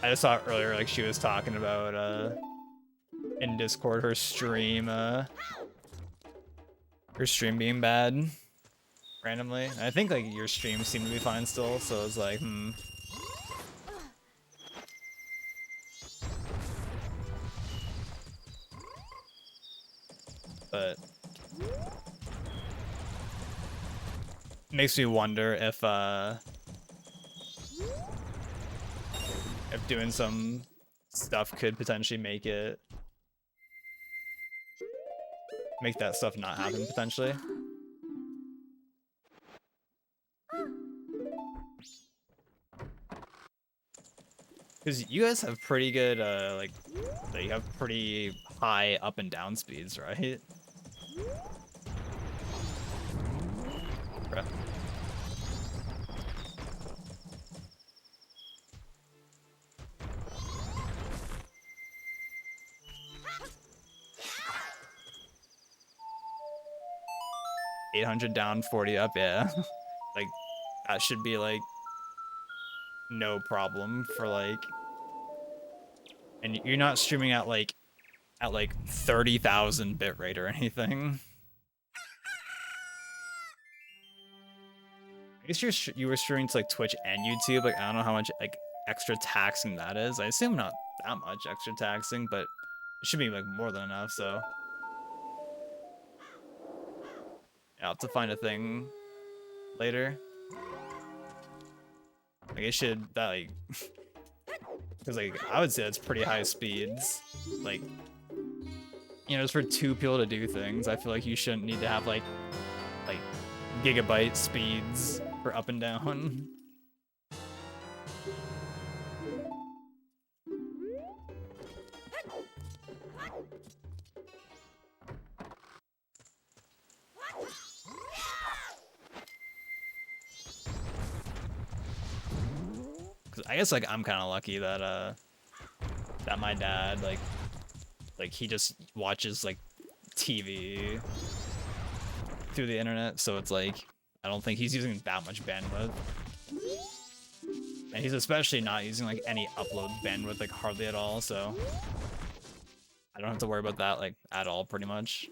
I just saw earlier like she was talking about in Discord her stream being bad randomly. I think like your stream seemed to be fine still, so it's like but makes me wonder if doing some stuff could potentially make that stuff not happen potentially. Because you guys have pretty good like you have pretty high up and down speeds, right? Bruh. $800 down, 40 up, yeah. Like that should be like no problem for like, and you're not streaming at like 30,000 bitrate or anything. I guess you were streaming to like Twitch and YouTube. Like I don't know how much like extra taxing that is. I assume not that much extra taxing, but it should be like more than enough. So yeah, I'll have to find a thing later. Like it should that like because like I would say that's pretty high speeds. Like just for two people to do things, I feel like you shouldn't need to have like gigabyte speeds for up and down. I guess like I'm kind of lucky that that my dad like he just watches like TV through the internet, so it's like I don't think he's using that much bandwidth. And he's especially not using like any upload bandwidth like hardly at all, so I don't have to worry about that like at all pretty much.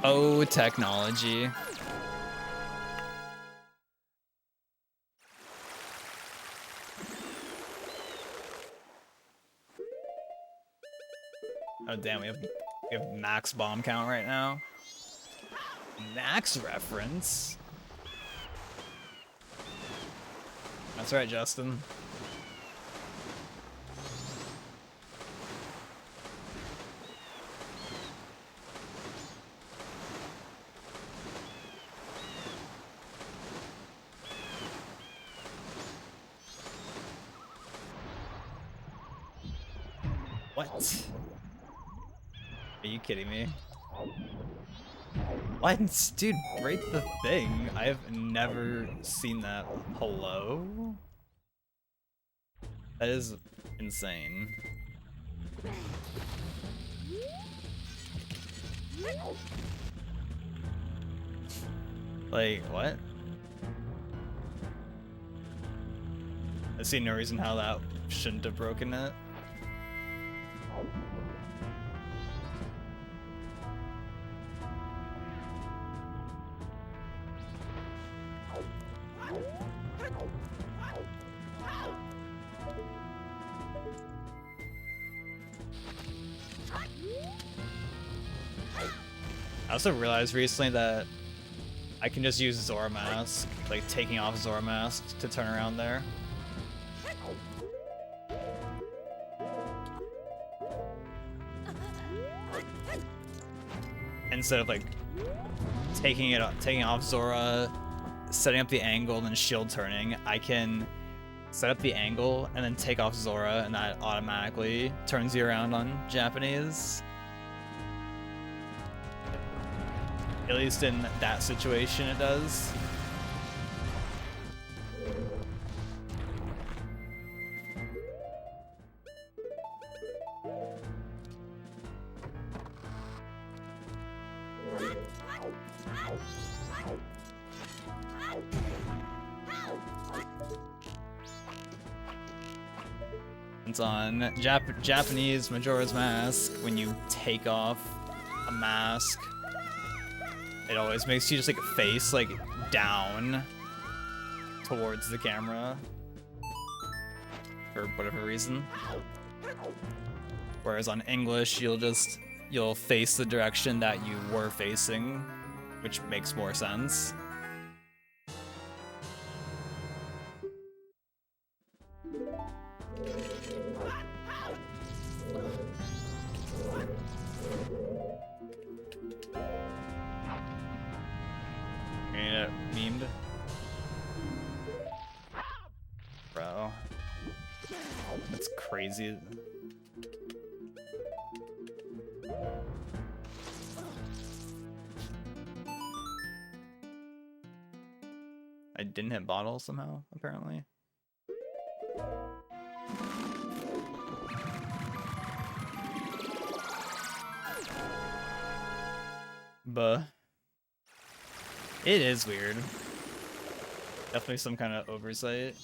Oh, technology. Oh damn, we have max bomb count right now. Max reference. That's right, Justin. What? Are you kidding me? What? Dude, break the thing. I have never seen that. Hello? That is insane. Like, what? I see no reason how that shouldn't have broken it. I also realized recently that I can just use Zora Mask, like taking off Zora Mask to turn around there. Instead of like taking off Zora, setting up the angle, and then shield turning, I can set up the angle and then take off Zora, and that automatically turns you around on Japanese. At least in that situation, it does. It's on Japanese Majora's Mask. When you take off a mask, it always makes you just like face like down towards the camera for whatever reason. Whereas on English, you'll face the direction that you were facing, which makes more sense. Memed. Bro. That's crazy. I didn't hit bottle somehow, apparently. But it is weird. Definitely some kind of oversight.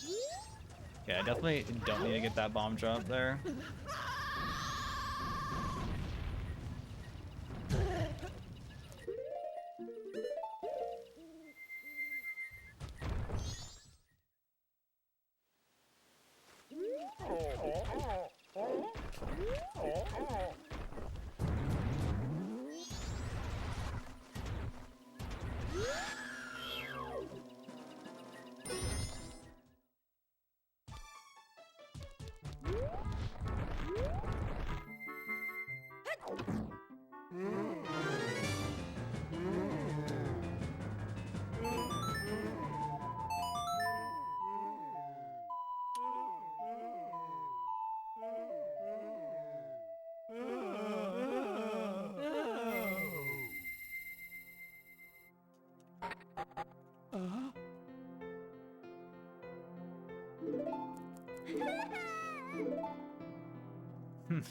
Yeah, I definitely don't need to get that bomb drop there.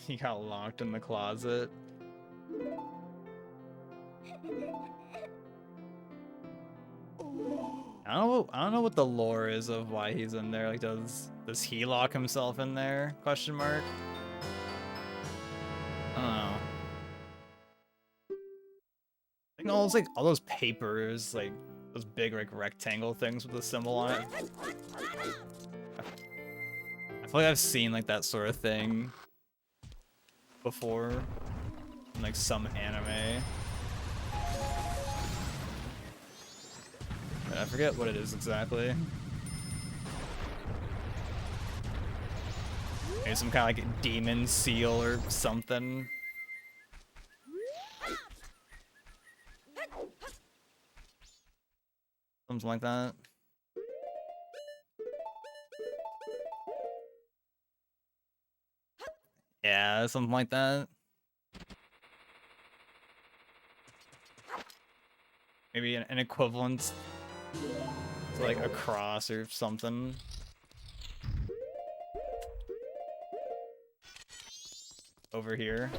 He got locked in the closet. I don't know what the lore is of why he's in there. Like, does he lock himself in there? Question mark. I don't know. I think all those papers, like those big like rectangle things with a symbol on it. I feel like I've seen like that sort of thing before in like some anime. But I forget what it is exactly. Maybe some kind of like demon seal or something. Something like that. Yeah, something like that. Maybe an equivalent to like a cross or something. Over here.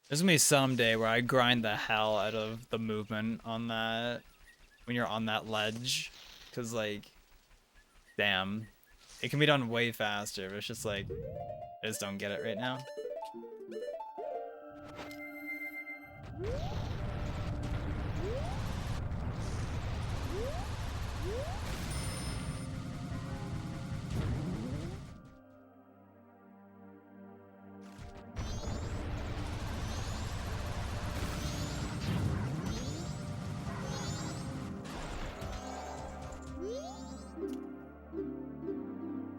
There's gonna be some day where I grind the hell out of the movement on that when you're on that ledge, cause like, damn, it can be done way faster. But it's just like, I just don't get it right now.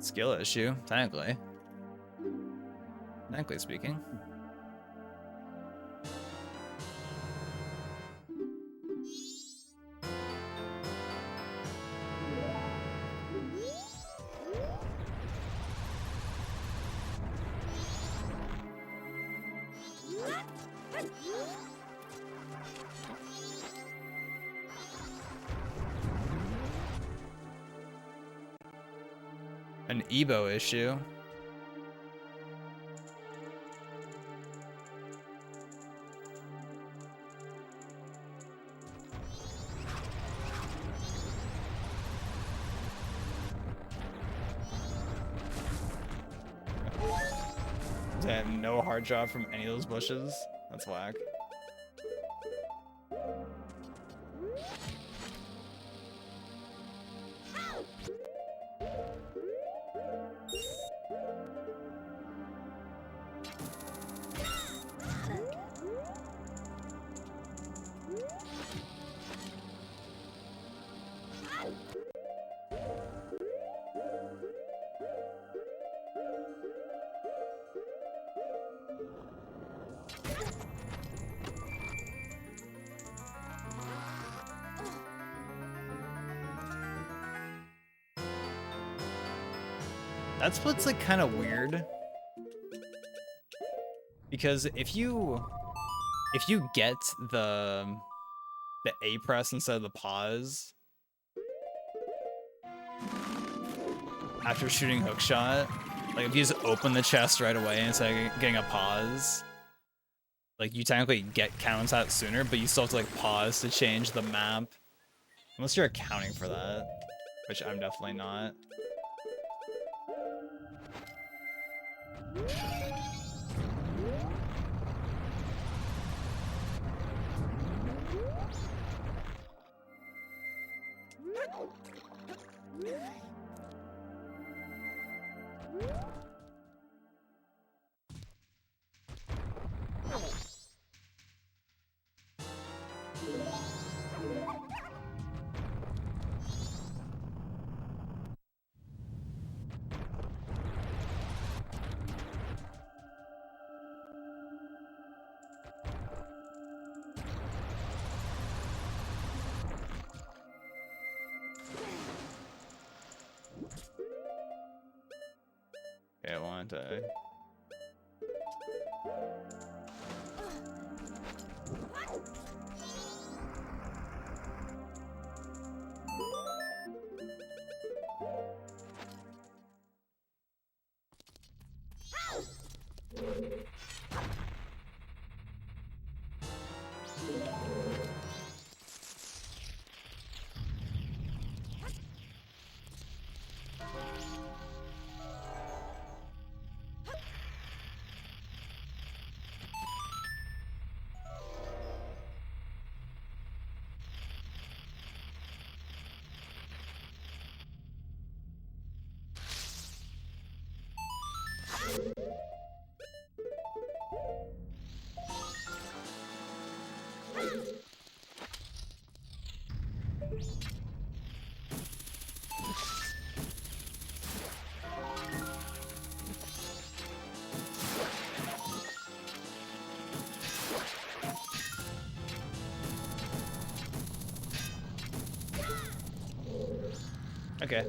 Skill issue, technically. Technically speaking. An Evo issue. Damn, no hard drop from any of those bushes. That's whack. That's what's like kind of weird, because if you get the A press instead of the pause after shooting hookshot, like if you just open the chest right away instead of getting a pause, like you technically get counts out sooner, but you still have to like pause to change the map, unless you're accounting for that, which I'm definitely not. Okay, I want to. Okay.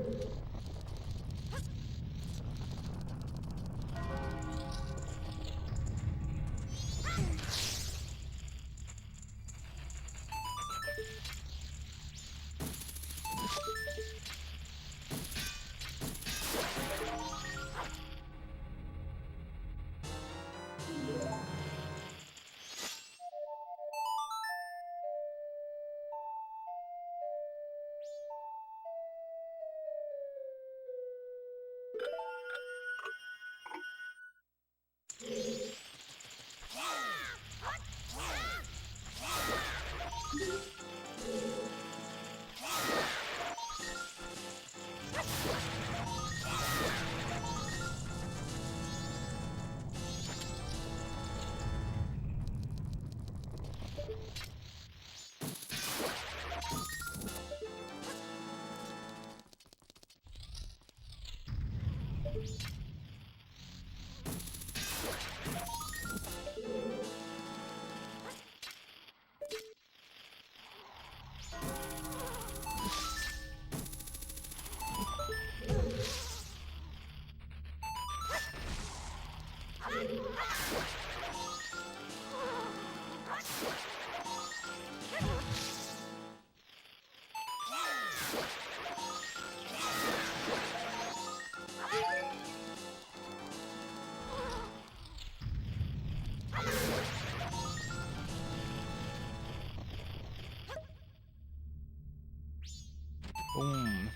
Boom.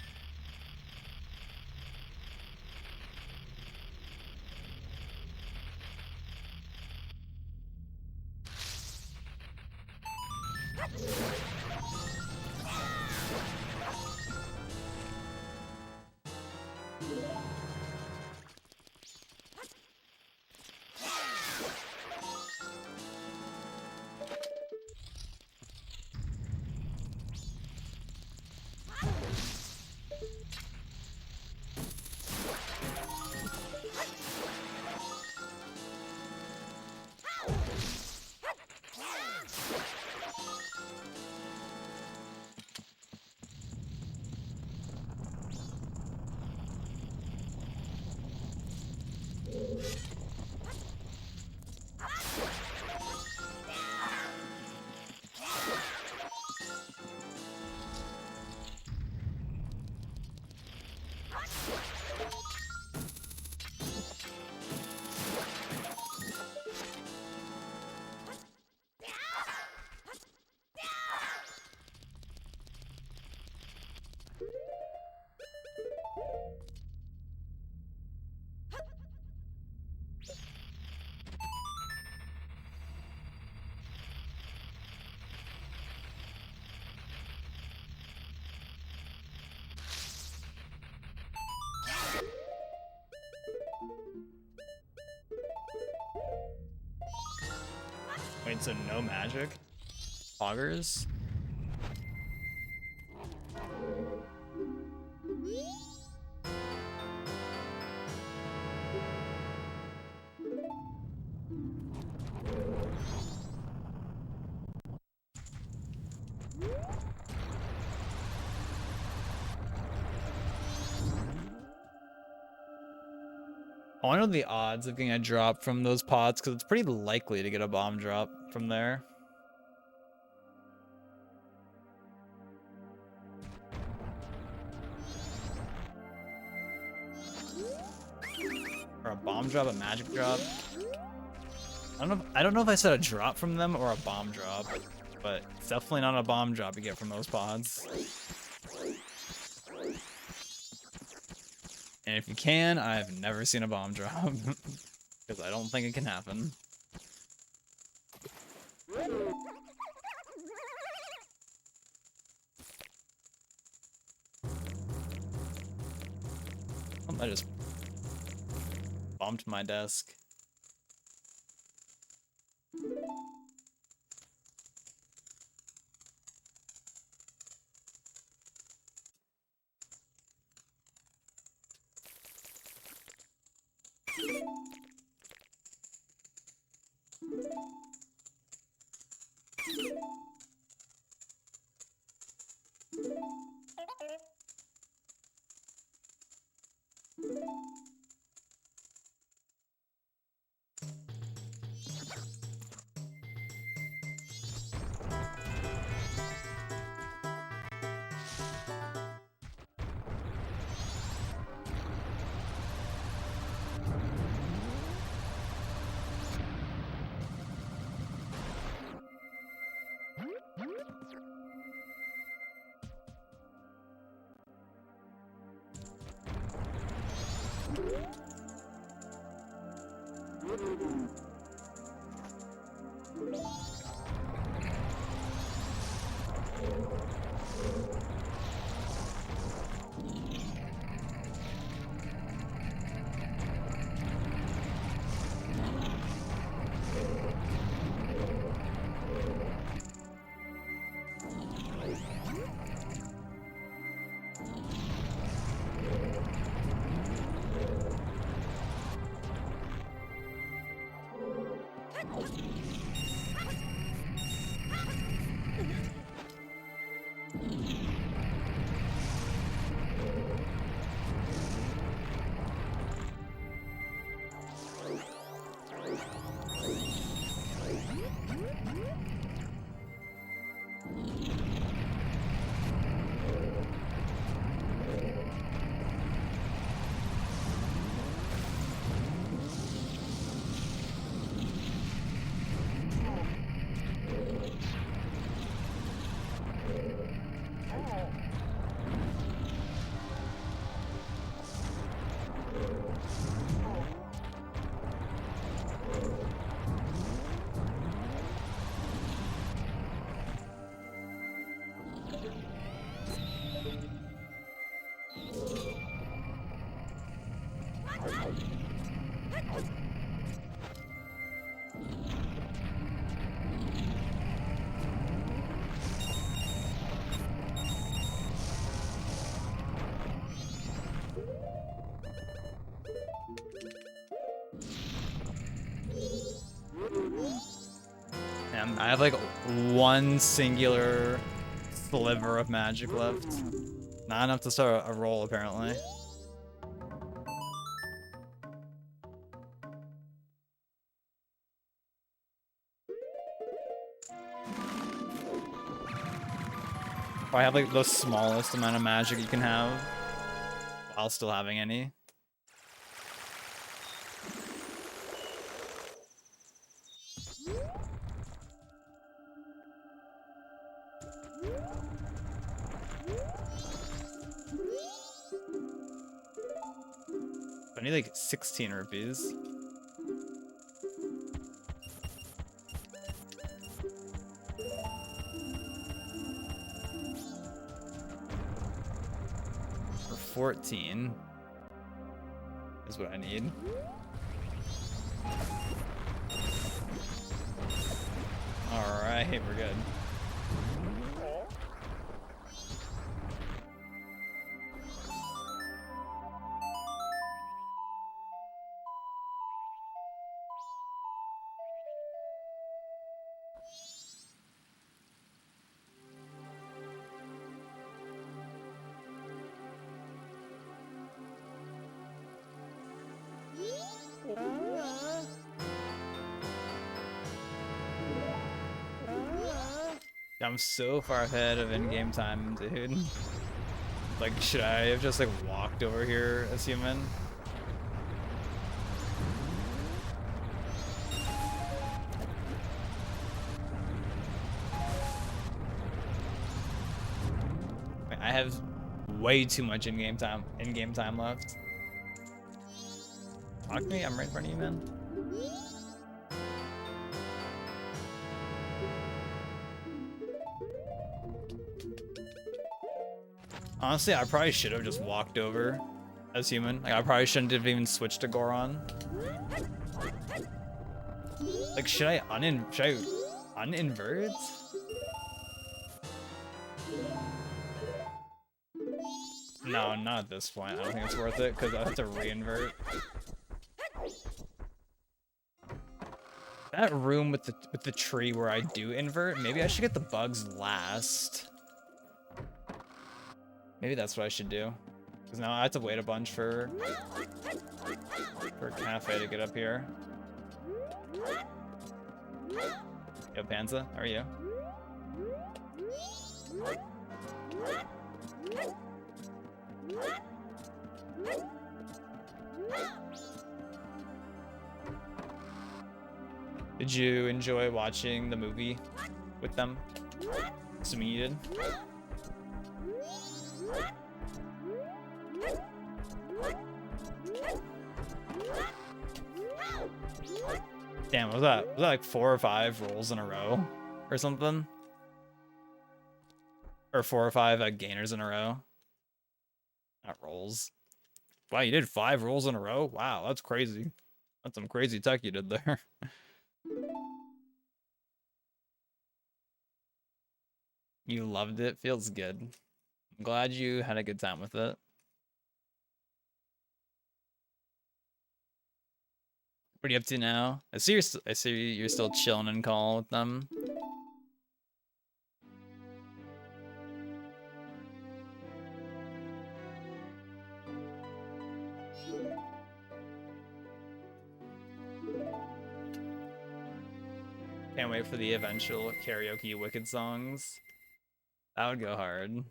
Wait, so no magic? Poggers? I wonder the odds of getting a drop from those pods, because it's pretty likely to get a bomb drop from there. Or a bomb drop, a magic drop. I don't know if I said a drop from them or a bomb drop, but it's definitely not a bomb drop you get from those pods. And if you can, I've never seen a bomb drop. Because I don't think it can happen. I just bumped my desk. I have like one singular sliver of magic left. Not enough to start a roll, apparently. I have like the smallest amount of magic you can have while still having any. I need like 16 rupees. For 14 is what I need. Alright, we're good. I'm so far ahead of in-game time, dude. Like, should I have just like walked over here as human? I have way too much in-game time left. Talk to me, I'm right in front of you, man. Honestly, I probably should have just walked over as human. Like, I probably shouldn't have even switched to Goron. Like, should I uninvert? No, not at this point. I don't think it's worth it because I have to reinvert. That room with the tree where I do invert, maybe I should get the bugs last. Maybe that's what I should do. Because now I have to wait a bunch for Cafe to get up here. Yo, Panza, how are you? Did you enjoy watching the movie with them? Assuming you did. Damn, was that like 4 or 5 rolls in a row or something? Or 4 or 5 gainers in a row? Not rolls. Wow, you did 5 rolls in a row? Wow, that's crazy. That's some crazy tech you did there. You loved it? Feels good. I'm glad you had a good time with it. What are you up to now? I see you're still chilling in call with them. Can't wait for the eventual karaoke Wicked songs. That would go hard.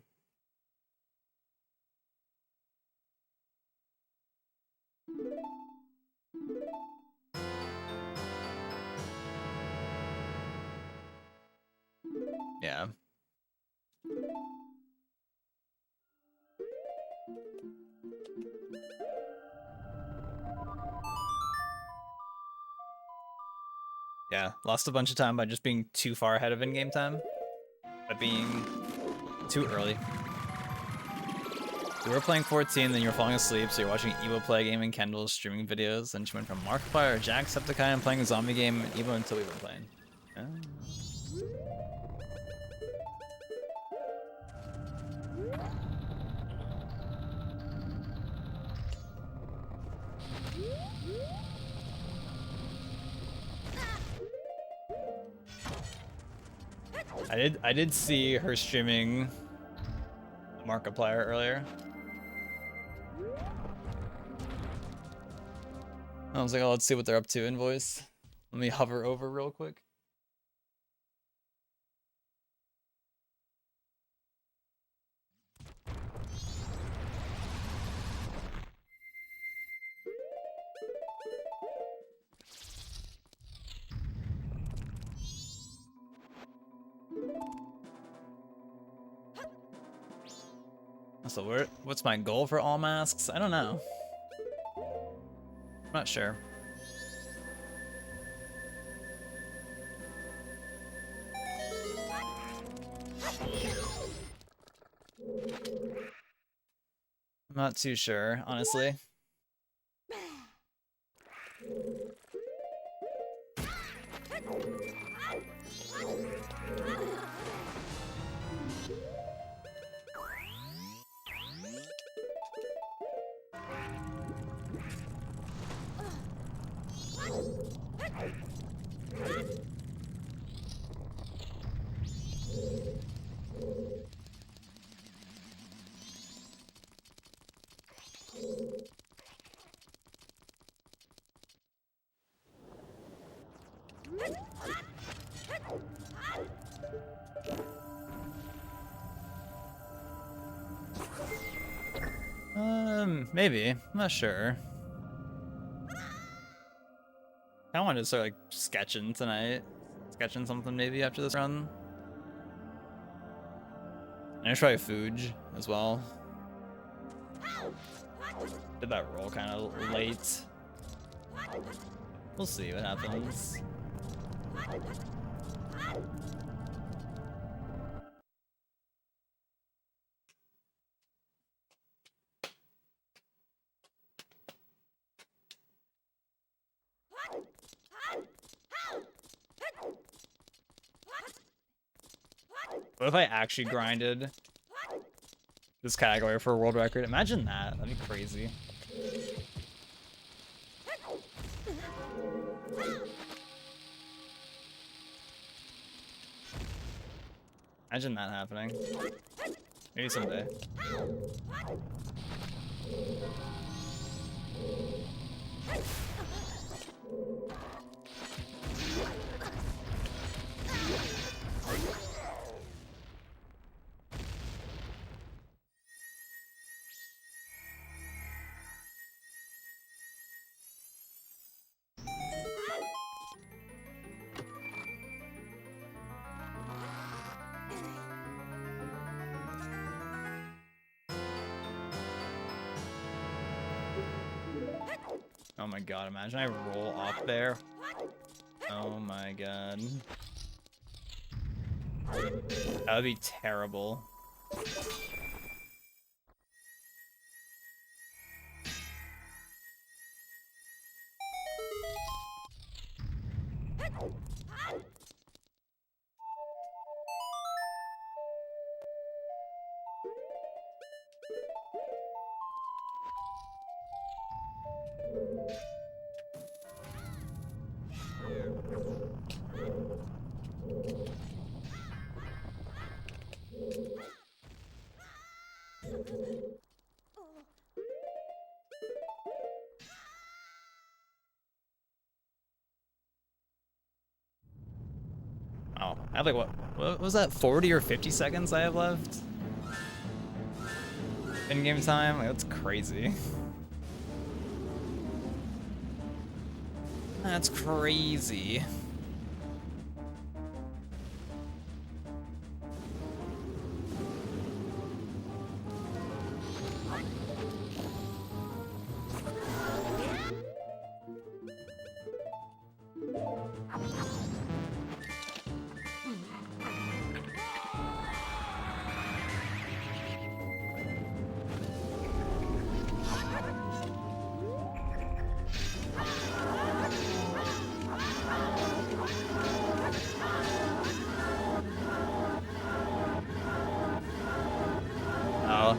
Yeah. Yeah, lost a bunch of time by just being too far ahead of in-game time. By being too early. You were playing 14, then you were falling asleep, so you're watching Evo play a game and Kendall streaming videos, and she went from Markiplier or Jacksepticeye and playing a zombie game and Evo until we were playing. Yeah. I did see her streaming Markiplier earlier. I was like, oh, let's see what they're up to in voice. Let me hover over real quick. So what's my goal for all masks? I don't know. I'm not sure. I'm not too sure, honestly. Maybe. I'm not sure. I wanted to start like sketching tonight. Sketching something maybe after this run. And I try Fuge as well. Did that roll kind of late. We'll see what happens. What if I actually grinded this category for a world record? Imagine that. That'd be crazy. Imagine that happening. Maybe someday. Oh my god, imagine I roll off there. Oh my god. That would be terrible. Oh, I have like what was that, 40 or 50 seconds I have left? In-game time? Like, that's crazy. That's crazy.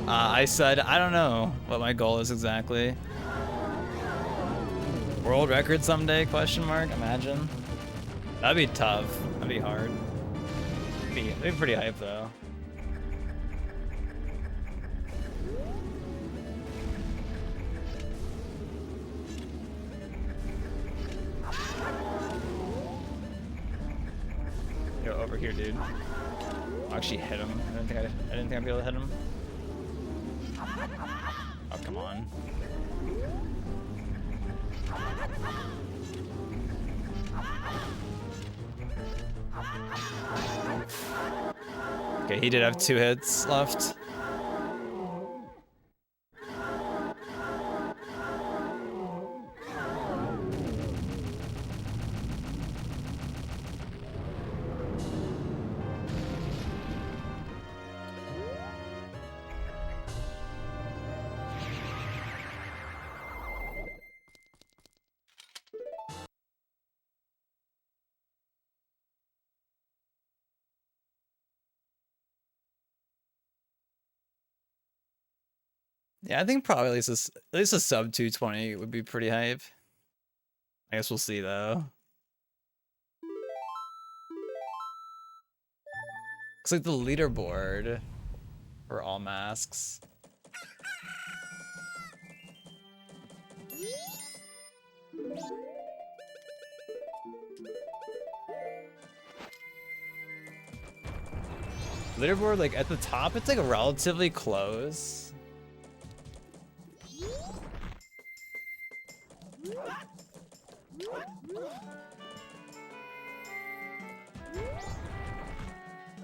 I said, I don't know what my goal is exactly. World record someday, question mark, imagine. That'd be tough, that'd be hard. It'd be pretty hype though. Yo, over here, dude. I'll actually hit him. I didn't think I'd be able to hit him. Oh, come on. Okay, he did have 2 hits left. Yeah, I think probably at least a sub 220 would be pretty hype. I guess we'll see though. Looks like the leaderboard for all masks. Leaderboard, like at the top, it's like relatively close.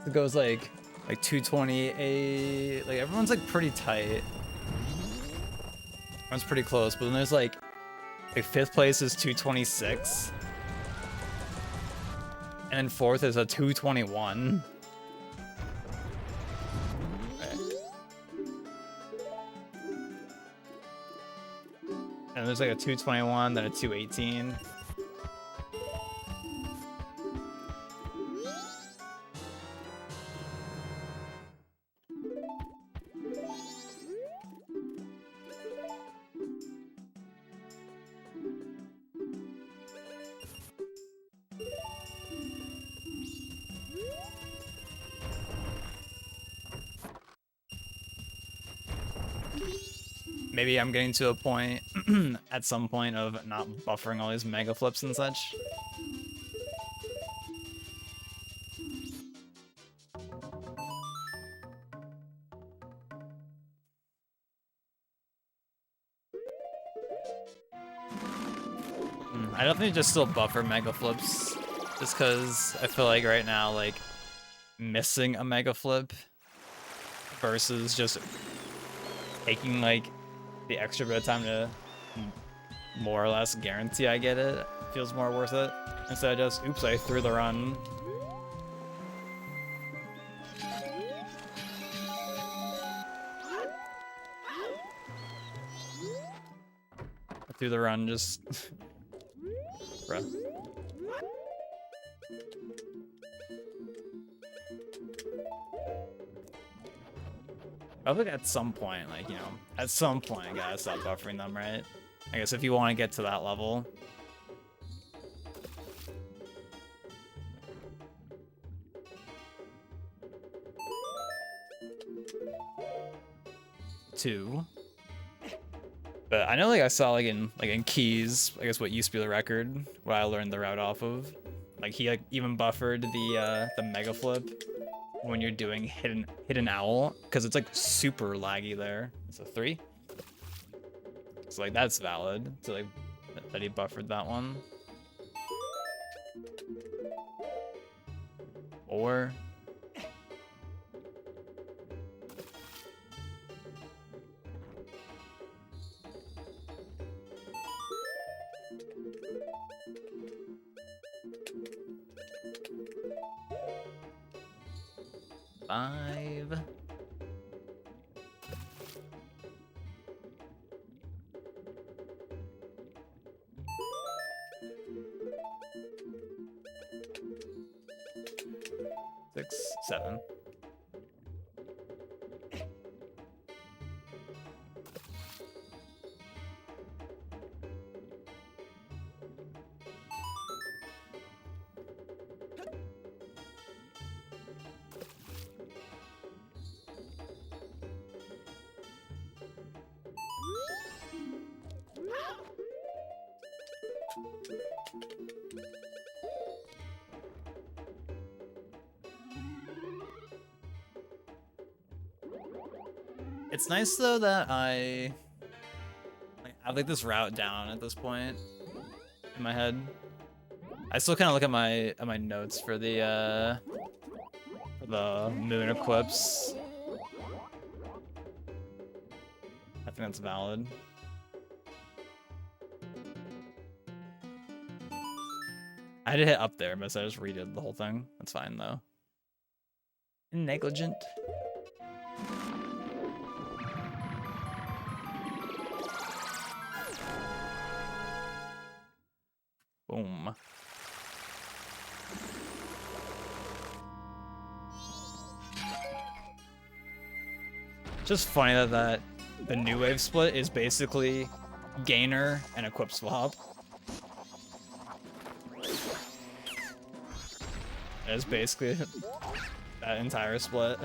It goes like 228. Like everyone's like pretty tight. Everyone's pretty close, but then there's like fifth place is 226. And then fourth is a 221. Okay. And there's like a 221, then a 218. Maybe I'm getting to a point at some point of not buffering all these mega flips and such. I definitely just still buffer mega flips just because I feel like right now, like, missing a mega flip versus just taking, like, the extra bit of time to more or less guarantee I get it feels more worth it. Instead of just, oops, I threw the run. I threw the run, just... Bruh. I think at some point, like, you know, at some point I gotta stop buffering them, right? I guess if you want to get to that level. Two. But I know, like, I saw, like in Keys, I guess what used to be the record, what I learned the route off of. Like, he, like, even buffered the mega flip when you're doing hidden owl, because it's, like, super laggy there. So 3. So, like, that's valid. So, like, that he buffered that one. 4. Five. 6, 7. It's nice though that I have like this route down at this point in my head. I still kind of look at my notes for the moon equips. I think that's valid. I did hit up there, but I just redid the whole thing. That's fine though. Negligent. Boom. Just funny that the new wave split is basically gainer and equip swap. It's basically that entire split.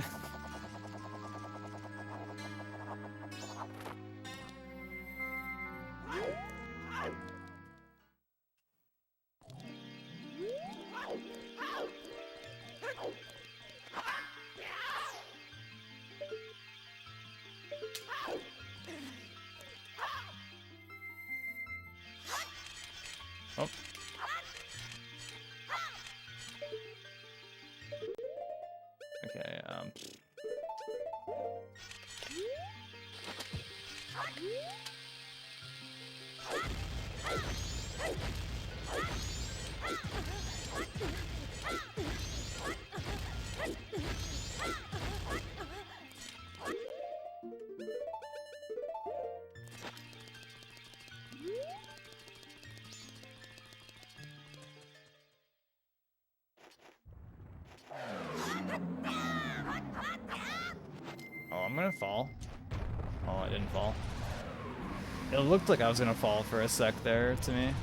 I'm gonna fall. Oh, I didn't fall. It looked like I was gonna fall for a sec there to me.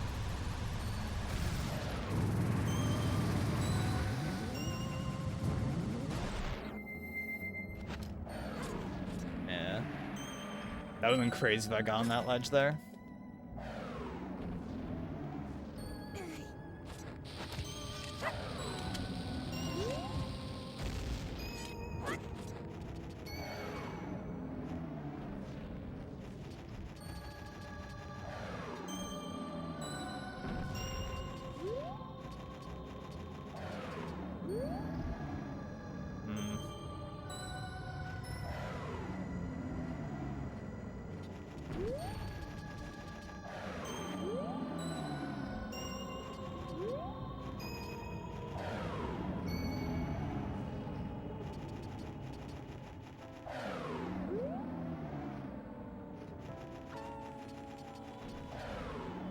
Yeah. That would've been crazy if I got on that ledge there.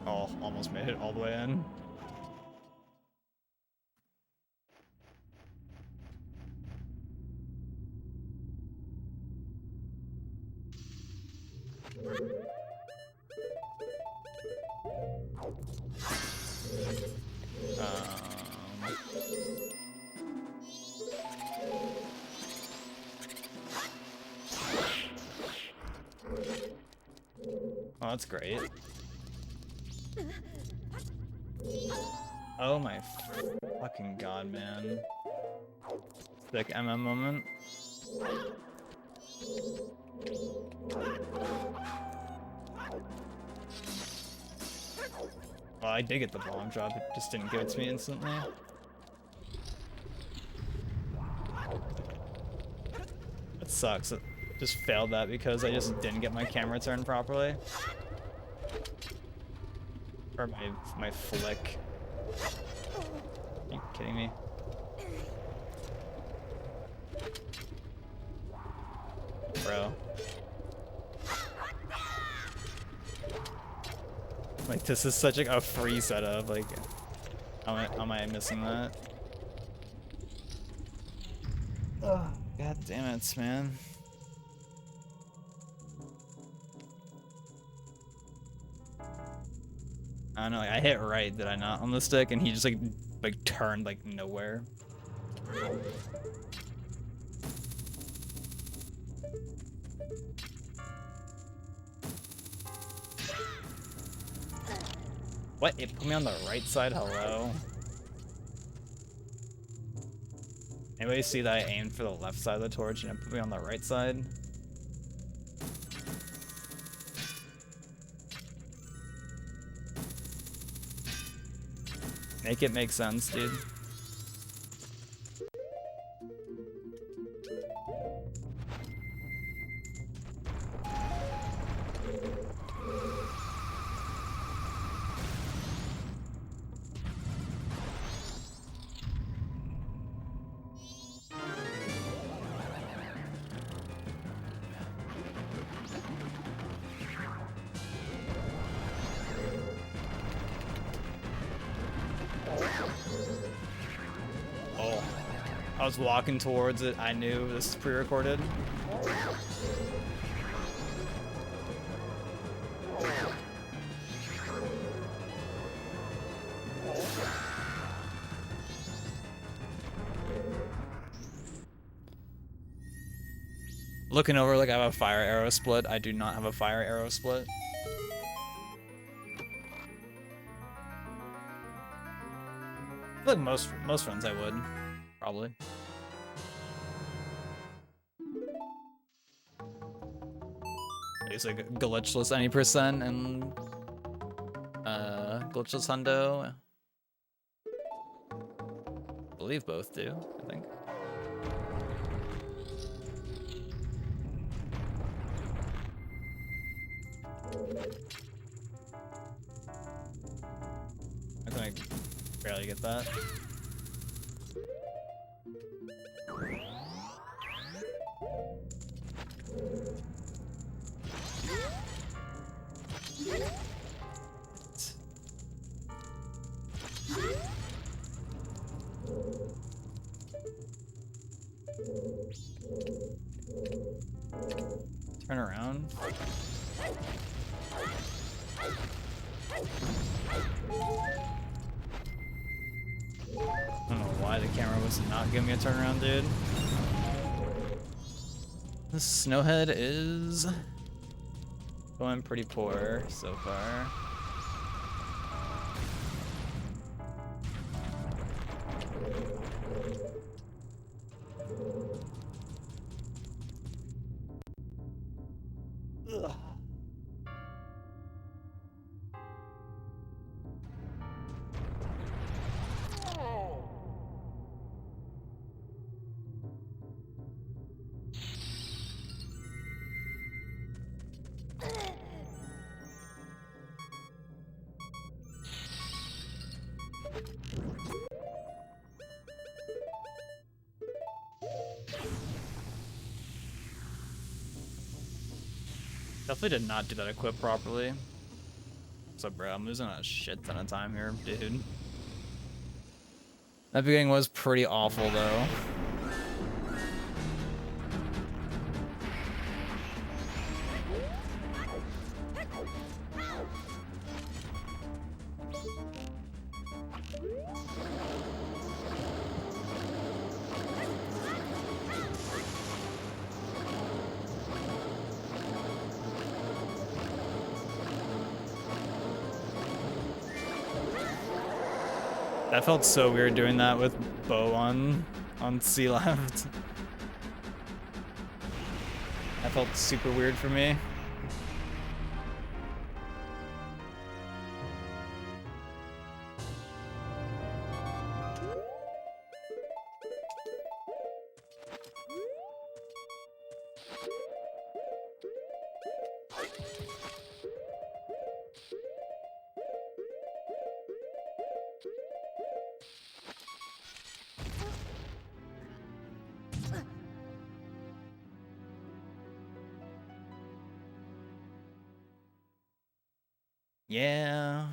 Oh, almost made it all the way in. Oh, that's great. Oh my fucking god, man. Sick MM moment. Well, I did get the bomb drop, it just didn't give it to me instantly. It sucks. It just failed that because I just didn't get my camera turned properly. Or my flick. Are you kidding me? Bro. Like, this is such a free setup, like, how am I missing that? Oh, god damn it, man. I don't know, like, I hit right, did I not, on the stick, and he just, like turned, like, nowhere. What? It put me on the right side? Hello? Anybody see that I aimed for the left side of the torch and it put me on the right side? Make it make sense, dude. Oh, I was walking towards it. I knew this is pre-recorded. Looking over like I have a fire arrow split. I do not have a fire arrow split. I feel like most runs I would, probably. It's like glitchless any percent and glitchless hundo. I believe both do, I think. I think I barely get that. Turn around. I don't know why the camera was not giving me a turnaround, dude. The Snowhead is going pretty poor so far. Ugh. Definitely did not do that equip properly. So, bro, I'm losing a shit ton of time here, dude. That beginning was pretty awful, though. That felt so weird doing that with Bo on C left. That felt super weird for me. Yeah.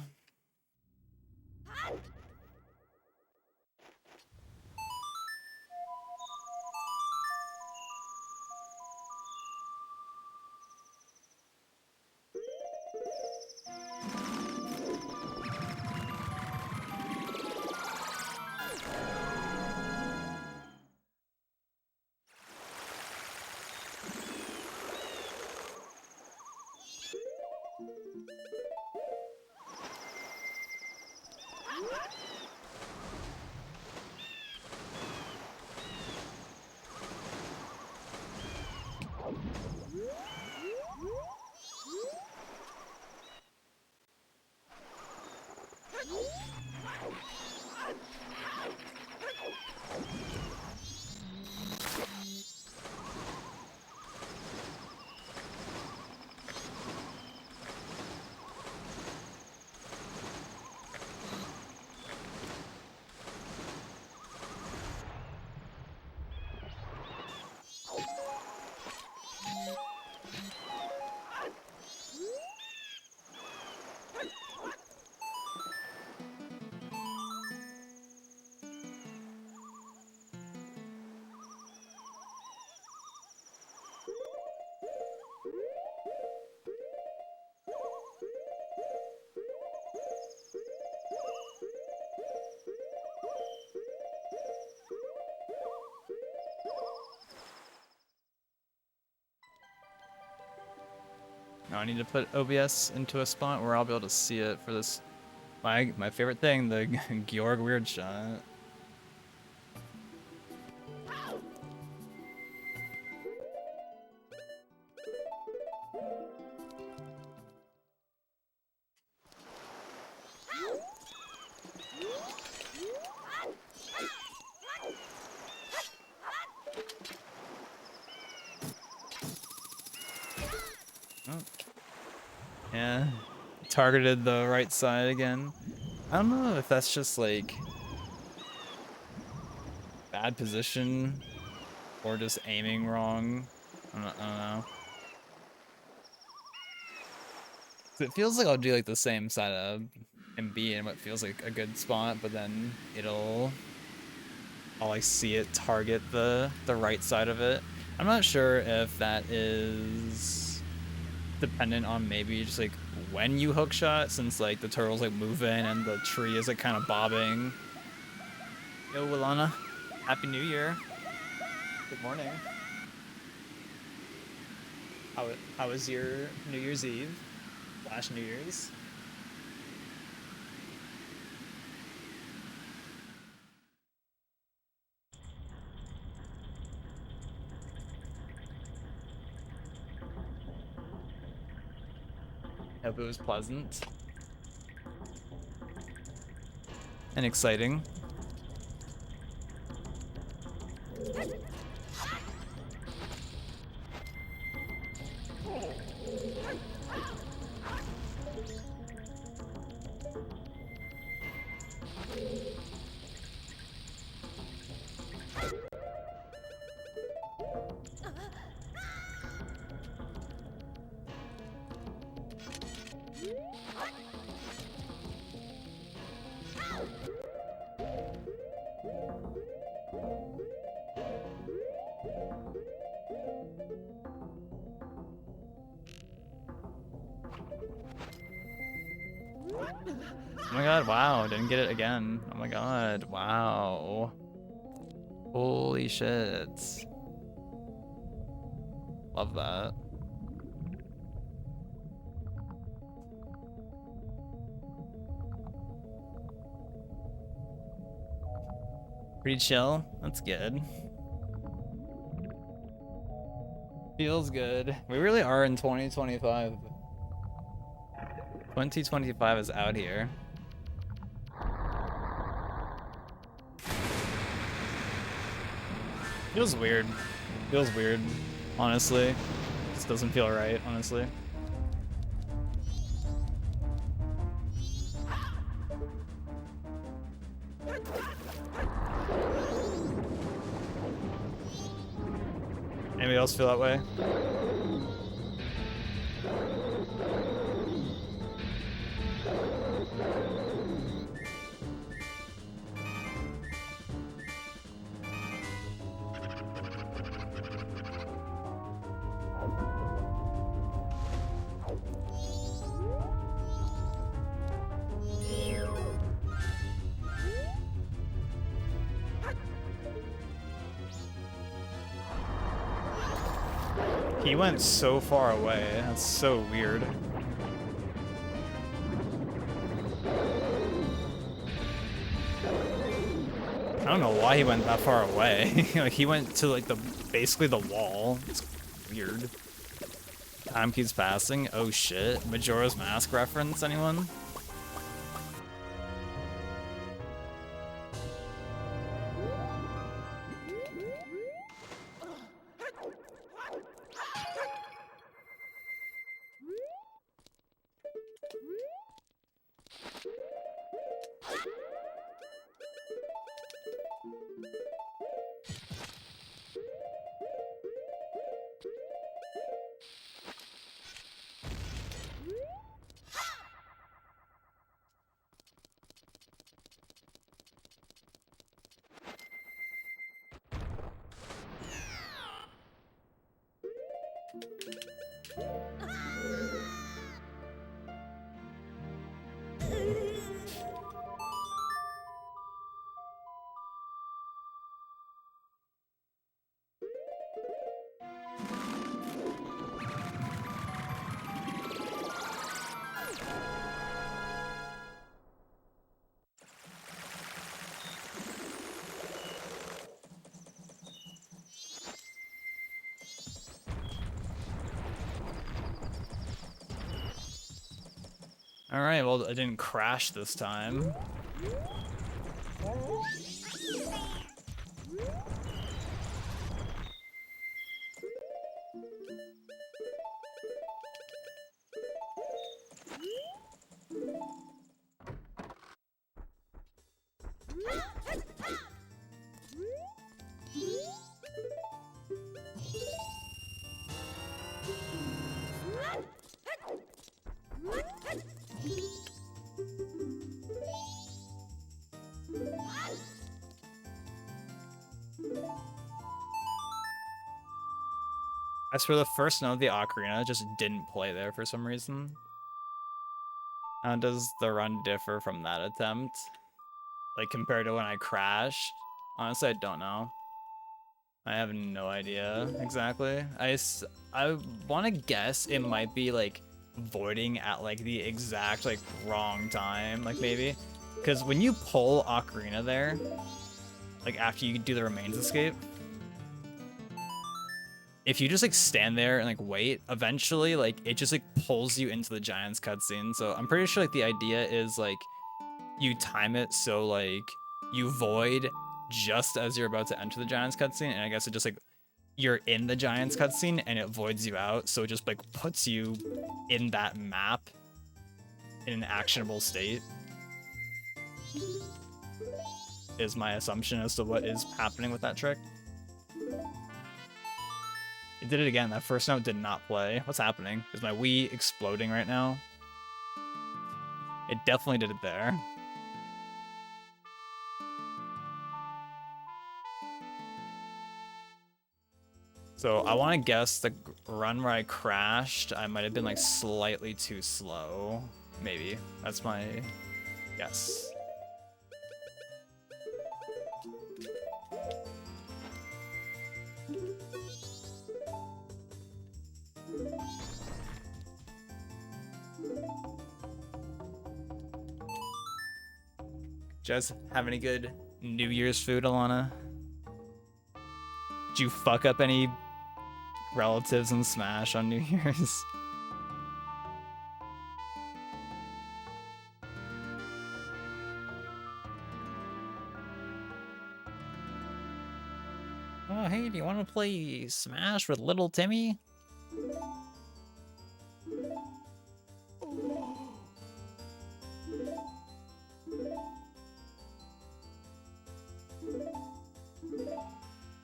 Now I need to put OBS into a spot where I'll be able to see it for this. My favorite thing, the Georg weird shot. Oh. Yeah, targeted the right side again. I don't know if that's just like bad position or just aiming wrong. I don't know. It feels like I'll do like the same side of and be in what feels like a good spot, but then I'll like see it target the right side of it. I'm not sure if that is dependent on maybe just like when you hook shot, since like the turtle's like moving and the tree is like kind of bobbing. Yo, Wilana, Happy New Year. Good morning. How was your New Year's Eve / New Year's? Hope it was pleasant and exciting. Oh my god, wow, didn't get it again. Oh my god, wow. Holy shit. Love that. Pretty chill, that's good. Feels good. We really are in 2025. 2025 is out here. Feels weird. Feels weird, honestly. This doesn't feel right, honestly. Anybody else feel that way? He went so far away. That's so weird. I don't know why he went that far away. Like he went to like basically the wall. It's weird. Time keeps passing. Oh shit. Majora's Mask reference, anyone? All right, well, I didn't crash this time. As for the first note, the ocarina just didn't play there for some reason. How does the run differ from that attempt? Like, compared to when I crashed? Honestly, I don't know. I have no idea exactly. I want to guess it might be, like, voiding at, like, the exact, like, wrong time, like, maybe. Because when you pull ocarina there, like, after you do the remains escape, if you just like stand there and like wait, eventually like it just like pulls you into the Giants cutscene. So I'm pretty sure like the idea is like you time it so like you void just as you're about to enter the Giants cutscene, and I guess it just like you're in the Giants cutscene and it voids you out, so it just like puts you in that map in an actionable state. Is my assumption as to what is happening with that trick. It did it again. That first note did not play. What's happening? Is my Wii exploding right now? It definitely did it there. So I want to guess the run where I crashed, I might have been like slightly too slow. Maybe. That's my guess. Just have any good New Year's food, Alana? Did you fuck up any relatives in Smash on New Year's? Oh, hey, do you want to play Smash with little Timmy?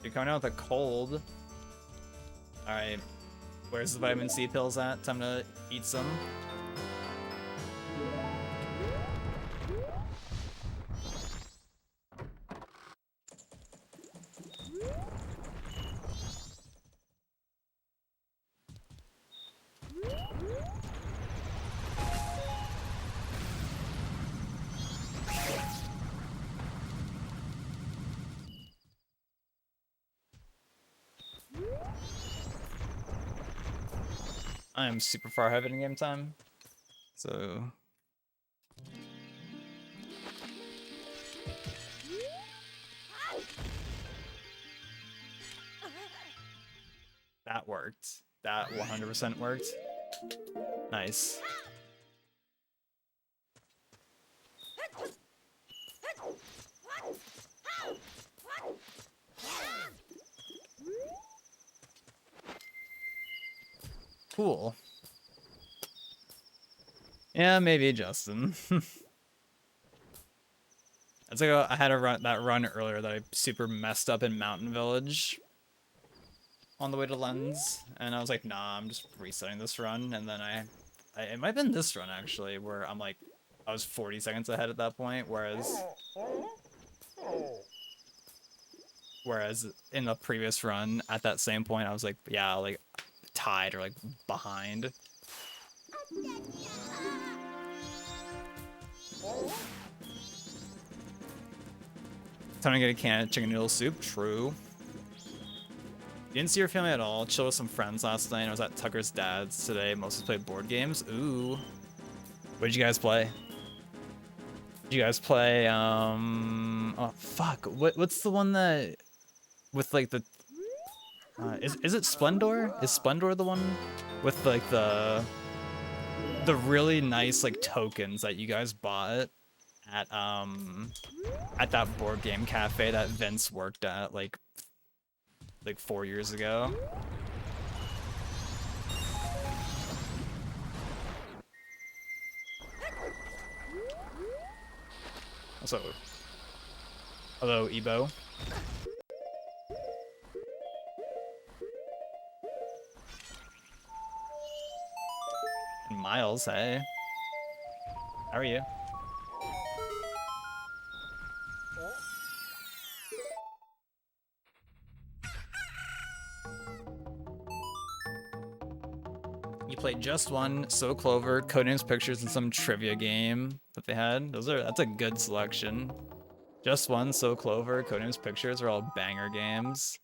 You're coming out with a cold. Alright. Where's the vitamin C pills at? Time to eat some. I am super far ahead in game time. So that worked. That 100% worked. Nice. Cool. Yeah, maybe Justin. It's like I had that run earlier that I super messed up in Mountain Village on the way to Lens, and I was like, nah, I'm just resetting this run, and then it might have been this run actually, where I'm like, I was 40 seconds ahead at that point, whereas in the previous run at that same point, I was like, yeah, like tied or like behind. Time to get a can of chicken noodle soup. True. Didn't see your family at all. Chill with some friends last night. I was at Tucker's dad's today. Mostly played board games. Ooh. What did you guys play? Did you guys play, oh, fuck. What's the one that, with, like, the, is it Splendor? Is Splendor the one with, like, the really nice, like, tokens that you guys bought at that board game cafe that Vince worked at, like 4 years ago? Also, hello, Ebo. And Miles, hey. How are you? You played Just One, So Clover, Codenames Pictures, and some trivia game that they had. That's a good selection. Just One, So Clover, Codenames Pictures are all banger games.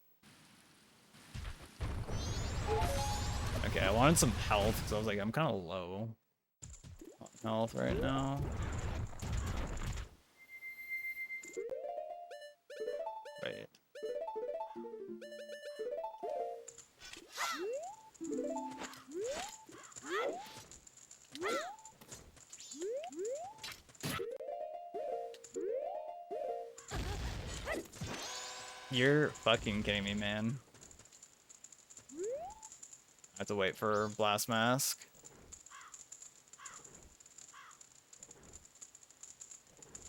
Okay, I wanted some health because I was like, I'm kind of low on health right now. Right. You're fucking kidding me, man. I have to wait for Blast Mask.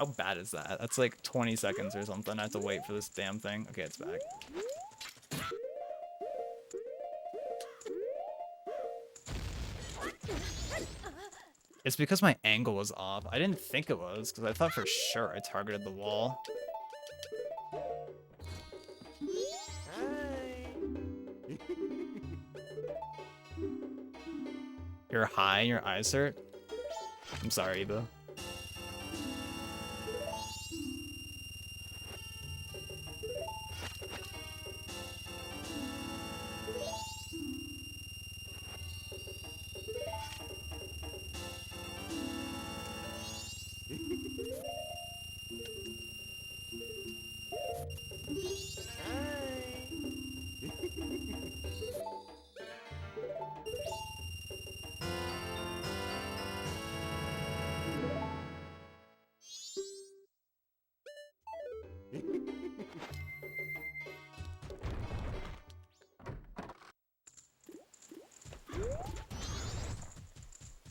How bad is that? That's like 20 seconds or something. I have to wait for this damn thing. Okay, it's back. It's because my angle was off. I didn't think it was, because I thought for sure I targeted the wall. You're high and your eyes hurt? I'm sorry, Eva.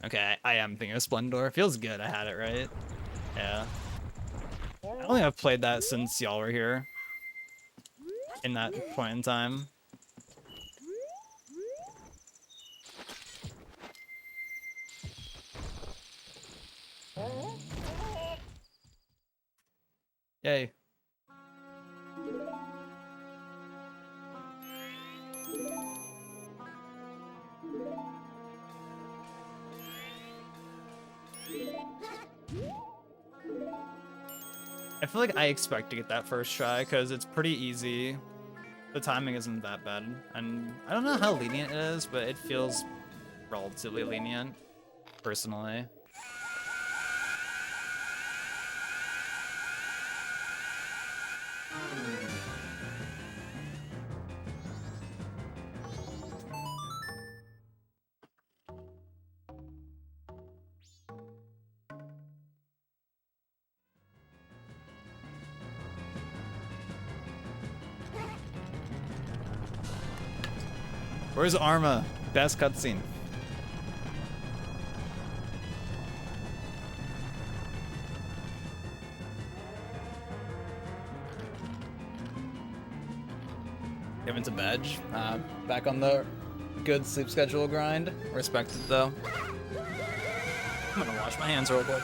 Okay, I am thinking of Splendor. Feels good I had it right. Yeah. I don't think I've played that since y'all were here. In that point in time. Yay. I feel like I expect to get that first try because it's pretty easy. The timing isn't that bad. And I don't know how lenient it is, but it feels relatively lenient, personally. Where's Arma? Best cutscene. Given to Badge. Back on the good sleep schedule grind. Respected though. I'm gonna wash my hands real quick.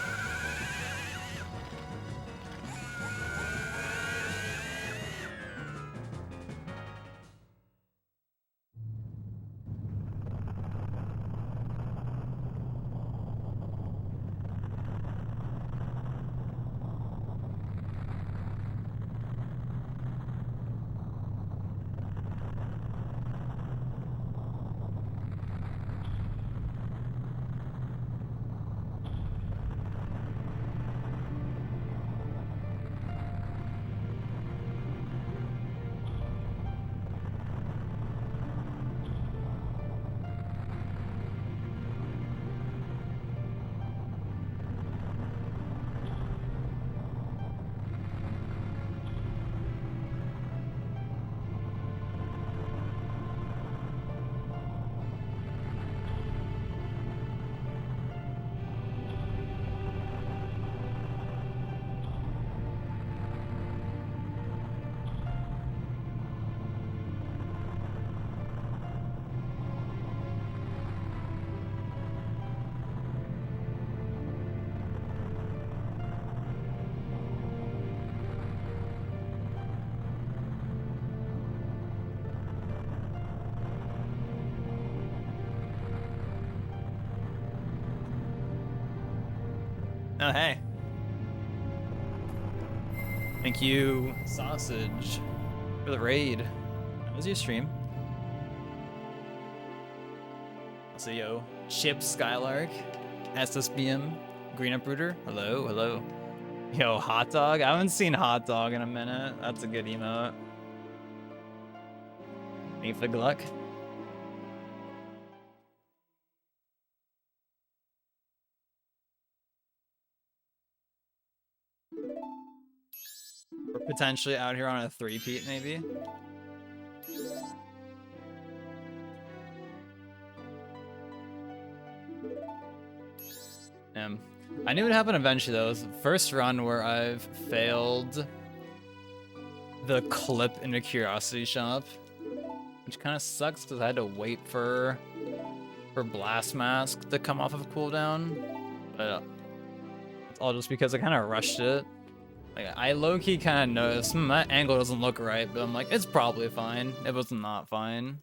Oh, hey. Thank you, Sausage, for the raid. That was your stream. Also, yo, Chip Skylark, SSBM, Green Uprooter. Hello, hello. Yo, Hot Dog. I haven't seen Hot Dog in a minute. That's a good emote. Thank you for the Gluck. We're potentially out here on a 3-peat, maybe. I knew it would happen eventually, though. It was the first run where I've failed the clip in a Curiosity Shop, which kind of sucks because I had to wait for Blast Mask to come off of cooldown. But it's all just because I kind of rushed it. Like, I low-key kind of noticed, that angle doesn't look right, but I'm like, it's probably fine. It was not fine.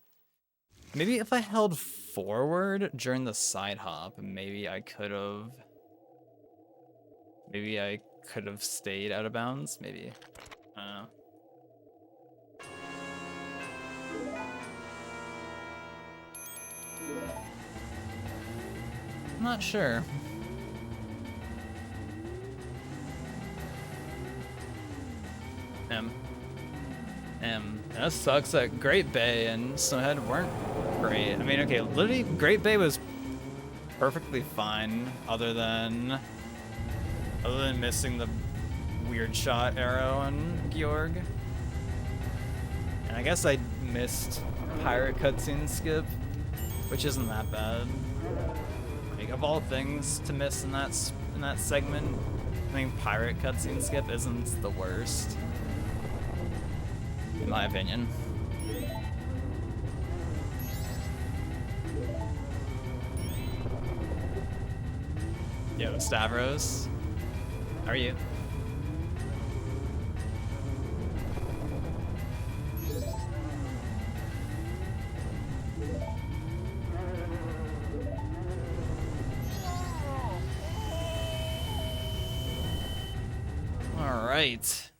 Maybe if I held forward during the side hop, maybe I could have stayed out of bounds, maybe. I don't know. I'm not sure. That sucks that Great Bay and Snowhead weren't great. I mean, okay, literally Great Bay was perfectly fine other than missing the weird shot arrow on Georg. And I guess I missed pirate cutscene skip, which isn't that bad. Like, of all things to miss in that segment, I think pirate cutscene skip isn't the worst, in my opinion. Yo, Stavros, how are you? All right.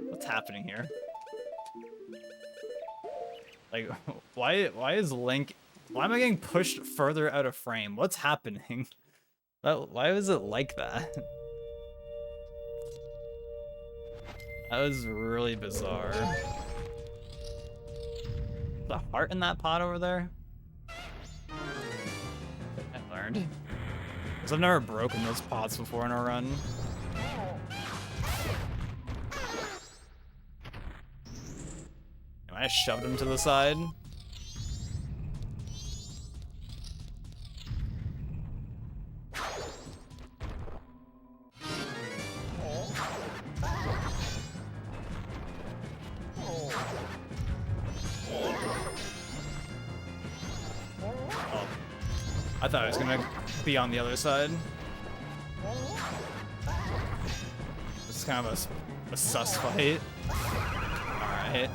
What's happening here? Like, why is Link, why am I getting pushed further out of frame? What's happening? Why was it like that? That was really bizarre. The heart in that pot over there? I learned. Because I've never broken those pots before in a run. I shoved him to the side. Oh. I thought I was gonna be on the other side. This is kind of a sus fight. Alright.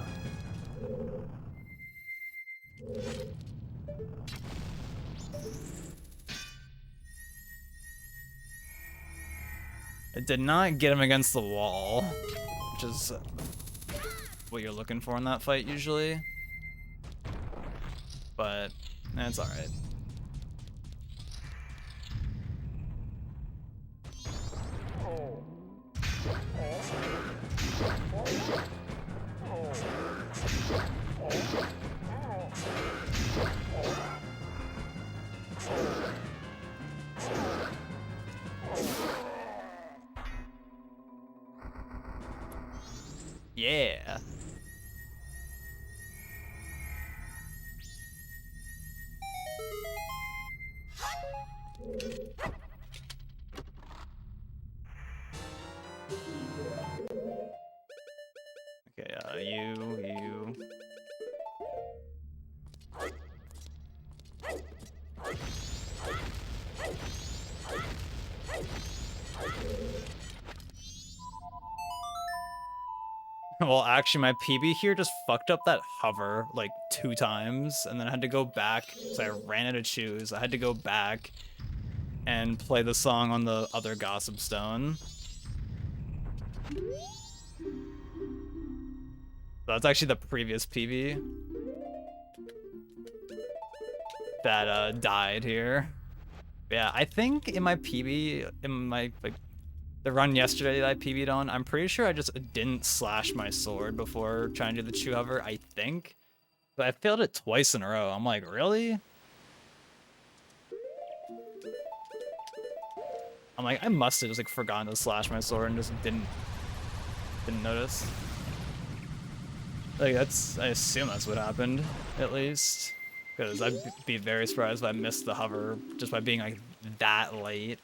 It did not get him against the wall, which is what you're looking for in that fight usually. But that's alright. Yeah. Well, actually, my PB here just fucked up that hover like 2 times, and then I had to go back, so I ran out of shoes. I had to go back and play the song on the other Gossip Stone. So that's actually the previous PB that died here. Yeah, I think in my PB, in my like the run yesterday that I PB'd on, I'm pretty sure I just didn't slash my sword before trying to do the chew hover, I think. But I failed it twice in a row. I'm like, really? I'm like, I must have just like forgotten to slash my sword and just didn't notice. Like I assume that's what happened, at least. Because I'd be very surprised if I missed the hover just by being like that late.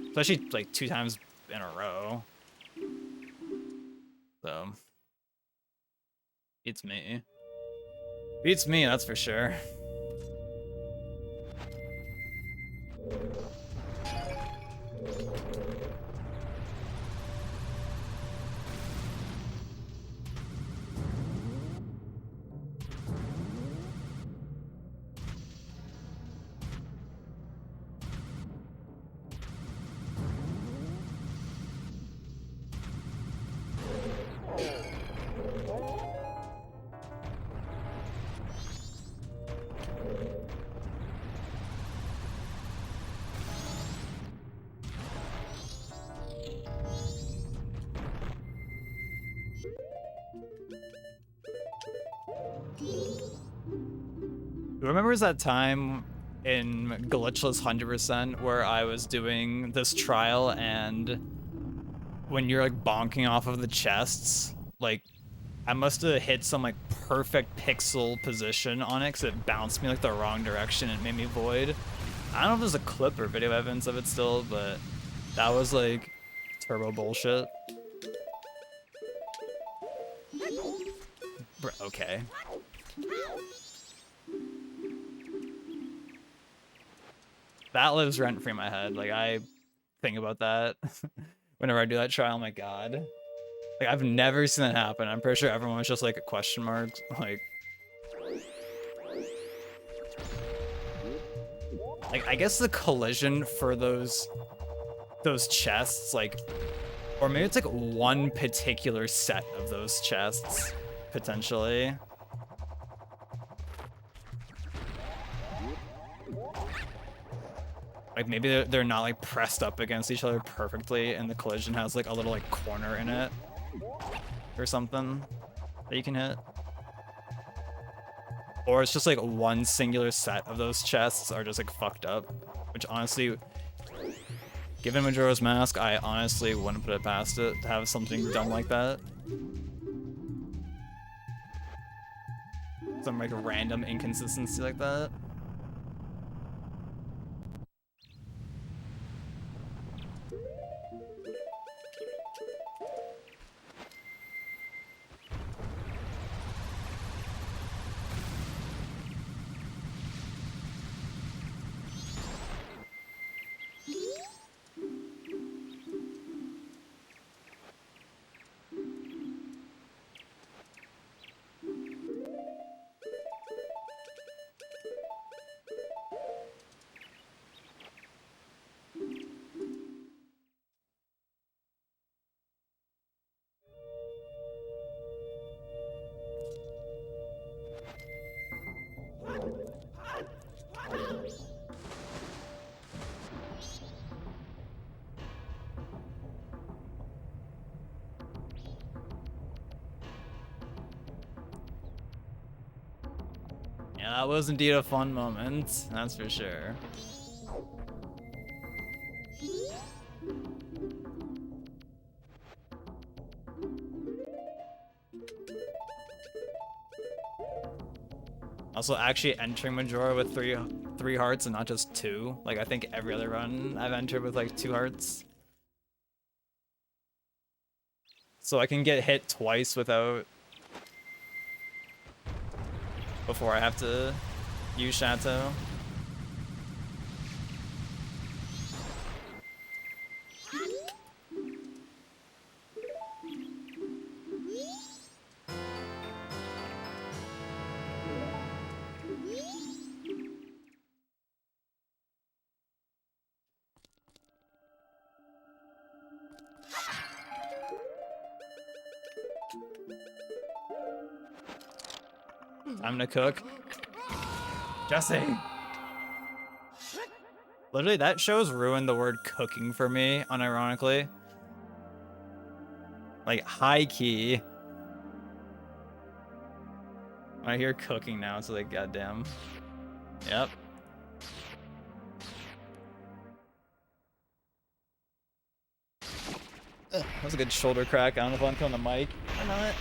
Especially like 2 times in a row. So beats me. Beats me, that's for sure. Who remembers that time in Glitchless 100% where I was doing this trial and when you're like bonking off of the chests, like I must have hit some like perfect pixel position on it because it bounced me like the wrong direction and it made me void. I don't know if there's a clip or video evidence of it still, but that was like turbo bullshit. Okay. That lives rent free in my head. Like I think about that whenever I do that trial. My God, like I've never seen that happen. I'm pretty sure everyone was just like a question mark. Like I guess the collision for those chests, like, or maybe it's like one particular set of those chests, potentially. Like maybe they're not like pressed up against each other perfectly and the collision has like a little like corner in it or something that you can hit. Or it's just like one singular set of those chests are just like fucked up, which honestly, given Majora's Mask, I honestly wouldn't put it past it to have something dumb like that. Some like random inconsistency like that. Yeah, that was indeed a fun moment, that's for sure. Also, actually entering Majora with three hearts and not just 2. Like, I think every other run I've entered with like 2 hearts. So I can get hit twice before I have to use Chateau. Time to cook. Jesse! Literally, that show's ruined the word cooking for me, unironically. Like, high key. When I hear cooking now, it's like, goddamn. Yep. That was a good shoulder crack. I don't know if I'm on the mic or not.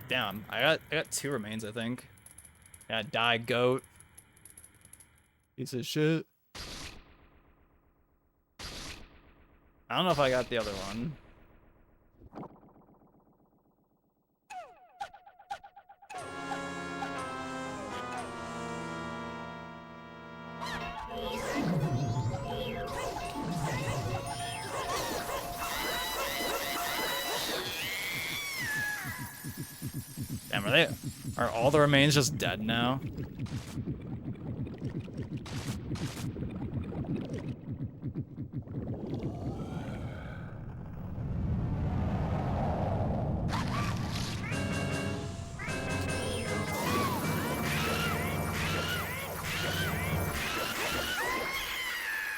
Damn, I got 2 remains, I think. Yeah, die goat. Piece of shit. I don't know if I got the other one. Damn, are all the remains just dead now?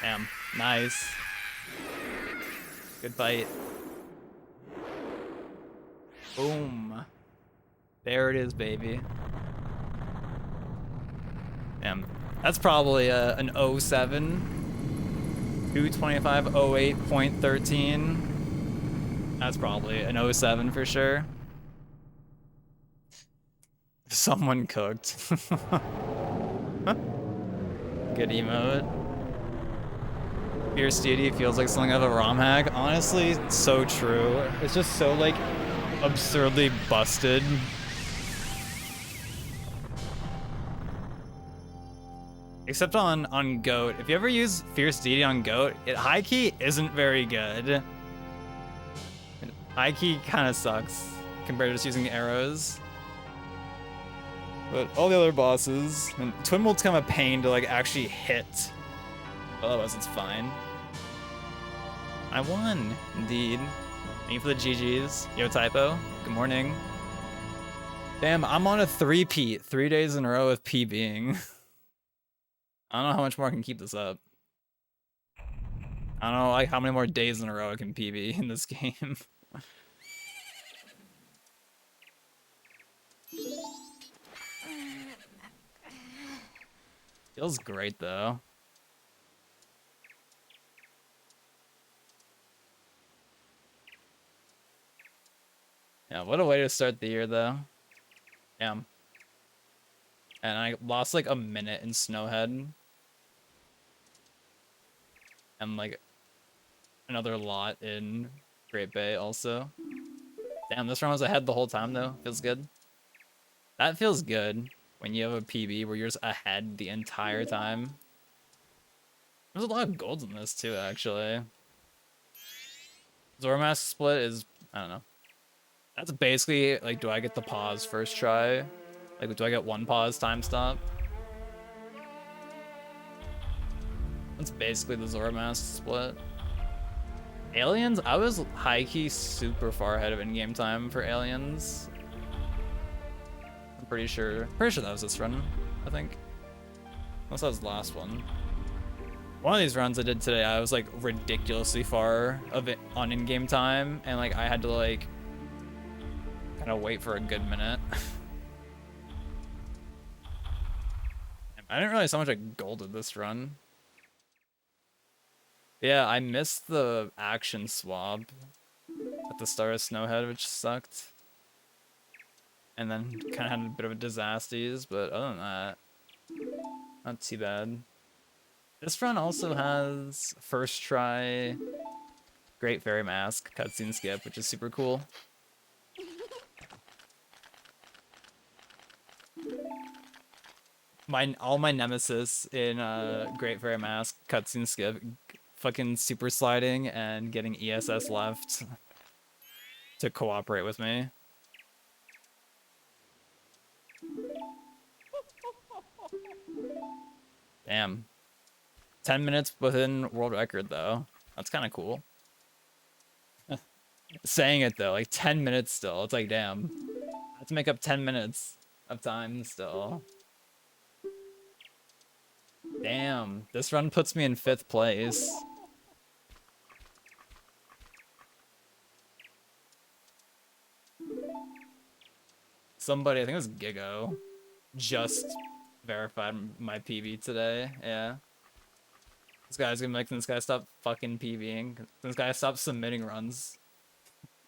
Damn, nice. Good fight. Boom. There it is, baby. Damn, that's probably an 07. 225.08.13. That's probably an 07 for sure. Someone cooked. Good emote. Fierce Deity feels like something out of a ROM hack. Honestly, so true. It's just so, like, absurdly busted. Except on Goat. If you ever use Fierce Deity on Goat, it high-key isn't very good. High-key kind of sucks compared to just using arrows. But all the other bosses, and Twin Bolt's kind of a pain to like actually hit. Otherwise it's fine. I won, indeed. Thank you for the GGs. Yo, Typo, good morning. Damn, I'm on a 3-peat, 3 days in a row of PBing. I don't know how much more I can keep this up. I don't know like how many more days in a row I can PB in this game. Feels great though. Yeah, what a way to start the year though. Damn. And I lost like a minute in Snowhead. And like another lot in Great Bay also. Damn, this round was ahead the whole time though. Feels good. That feels good when you have a PB where you're just ahead the entire time. There's a lot of golds in this too, actually. Zormask split is, I don't know. That's basically like, do I get the pause first try? Like, do I get 1 pause time stop? That's basically the Zormask split. Aliens, I was high-key super far ahead of in-game time for Aliens. I'm pretty sure that was this run, I think. Unless that was the last one. One of these runs I did today, I was like ridiculously far of it on in-game time, and like I had to like kind of wait for a good minute. I didn't realize how much I golded this run. Yeah, I missed the action swap at the start of Snowhead, which sucked. And then kind of had a bit of a disasters, but other than that, not too bad. This run also has first try Great Fairy Mask cutscene skip, which is super cool. all my nemesis in Great Fairy Mask cutscene skip, fucking super sliding and getting ESS left to cooperate with me. Damn. 10 minutes within world record though. That's kind of cool. Saying it though, like 10 minutes still. It's like, damn. I have to make up 10 minutes of time still. Damn. This run puts me in 5th place. Somebody, I think it was Gigo, just verified my PB today. Yeah. This guy's gonna make this guy stop fucking PBing. This guy stop submitting runs.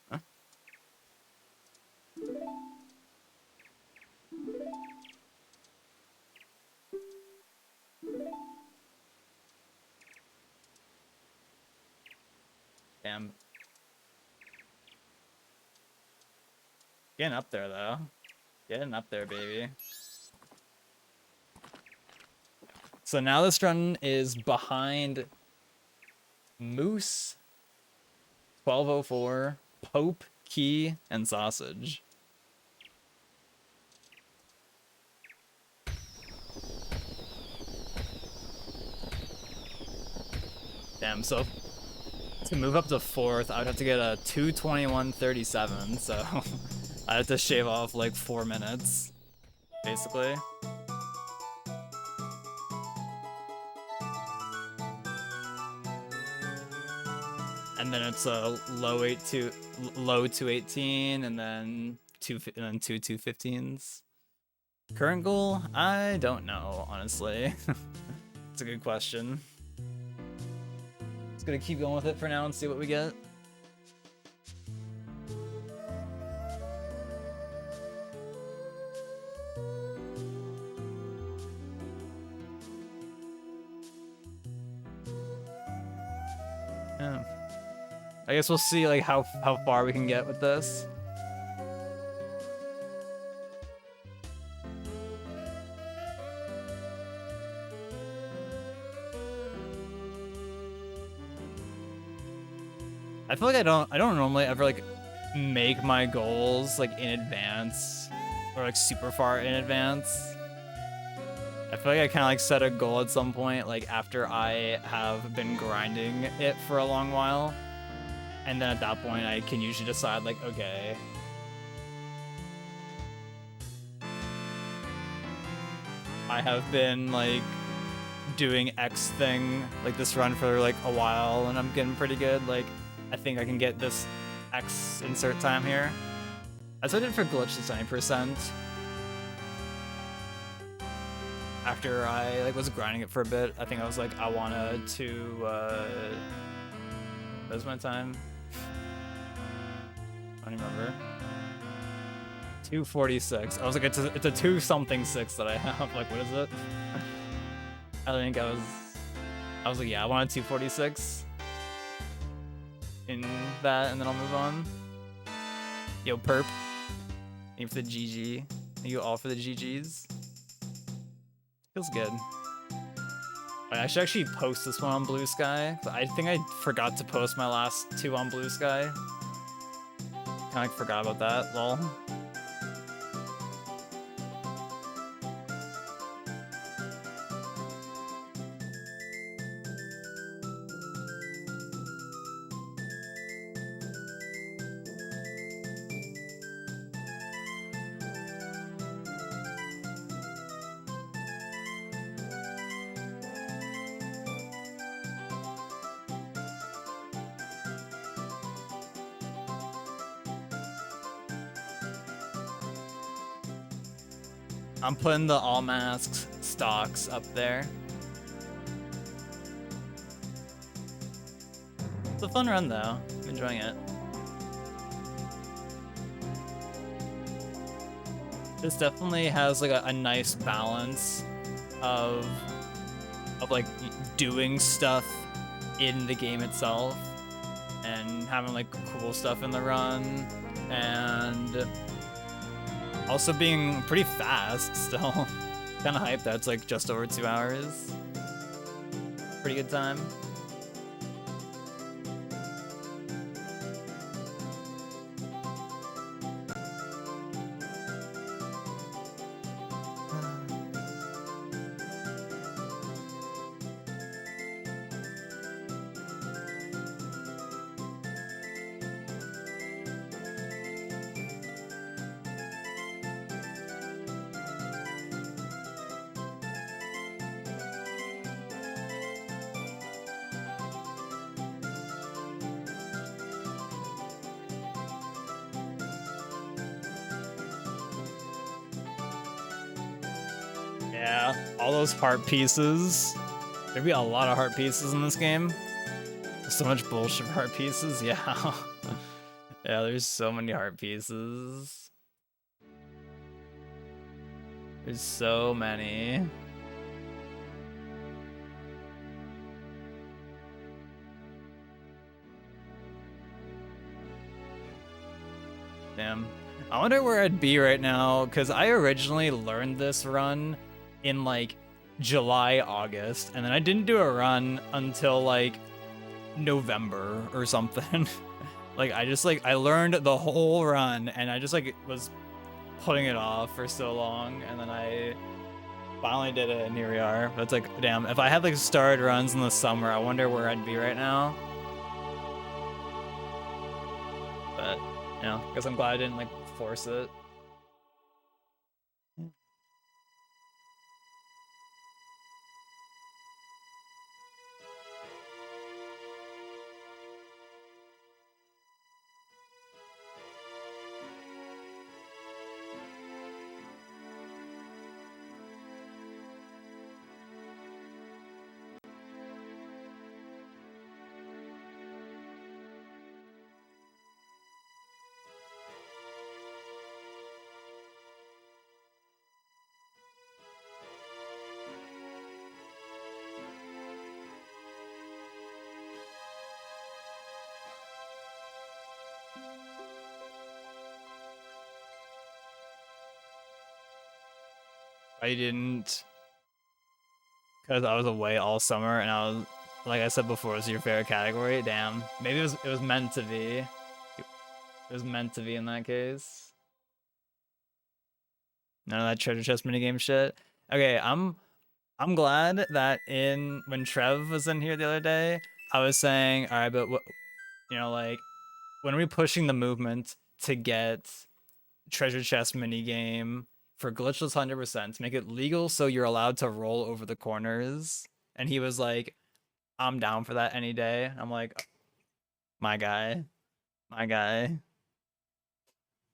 Huh? Damn. Getting up there though. Getting up there, baby. So now this run is behind Moose, 1204, Pope, Key, and Sausage. Damn, so to move up to 4th, I would have to get a 2:21:37, so I have to shave off like 4 minutes, basically. And then it's a low 218, and then two 215s. Current goal? I don't know, honestly. It's a good question. Just gonna keep going with it for now and see what we get. Yeah. I guess we'll see like how far we can get with this. I feel like I don't normally ever like make my goals like in advance or like super far in advance. I feel like I kind of like set a goal at some point like after I have been grinding it for a long while. And then at that point, I can usually decide, like, okay. I have been, like, doing X thing, like, this run for, like, a while, and I'm getting pretty good. Like, I think I can get this X insert time here. That's what I did for glitch to 20%. After I, like, was grinding it for a bit, I think I was like, I wanted to, what was my time? I don't remember. 2:46. I was like, it's a 2-something-6 that I have. Like, what is it? I think I was like, yeah, I wanted 2:46 in that, and then I'll move on. Yo, perp. Thank you for the GG. Thank you all for the GGs. Feels good. I should actually post this one on Blue Sky. But I think I forgot to post my last 2 on Blue Sky. Kinda like forgot about that, lol. I'm putting the all masks stocks up there. It's a fun run though. I'm enjoying it. This definitely has like a nice balance of like doing stuff in the game itself and having like cool stuff in the run and also being pretty fast still. Kind of hyped. That's like just over 2 hours. Pretty good time. Yeah, all those heart pieces. There'd be a lot of heart pieces in this game. So much bullshit heart pieces. Yeah. Yeah, there's so many heart pieces. There's so many. Damn. I wonder where I'd be right now, because I originally learned this run in like July, August, and then I didn't do a run until like November or something. Like I learned the whole run and I just like was putting it off for so long, and then I finally did it, and here we are. But it's like, damn, if I had like started runs in the summer, I wonder where I'd be right now. But you know, because I'm glad I didn't like force it. I didn't, because I was away all summer, and I was, like I said before, it was your favorite category. Damn, maybe it was meant to be. It was meant to be in that case. None of that treasure chest minigame shit. Okay, I'm glad that in when Trev was in here the other day, I was saying, all right, but what, you know, like, when are we pushing the movement to get treasure chest minigame for glitchless 100% to make it legal so you're allowed to roll over the corners? And he was like, I'm down for that any day. I'm like, my guy, my guy.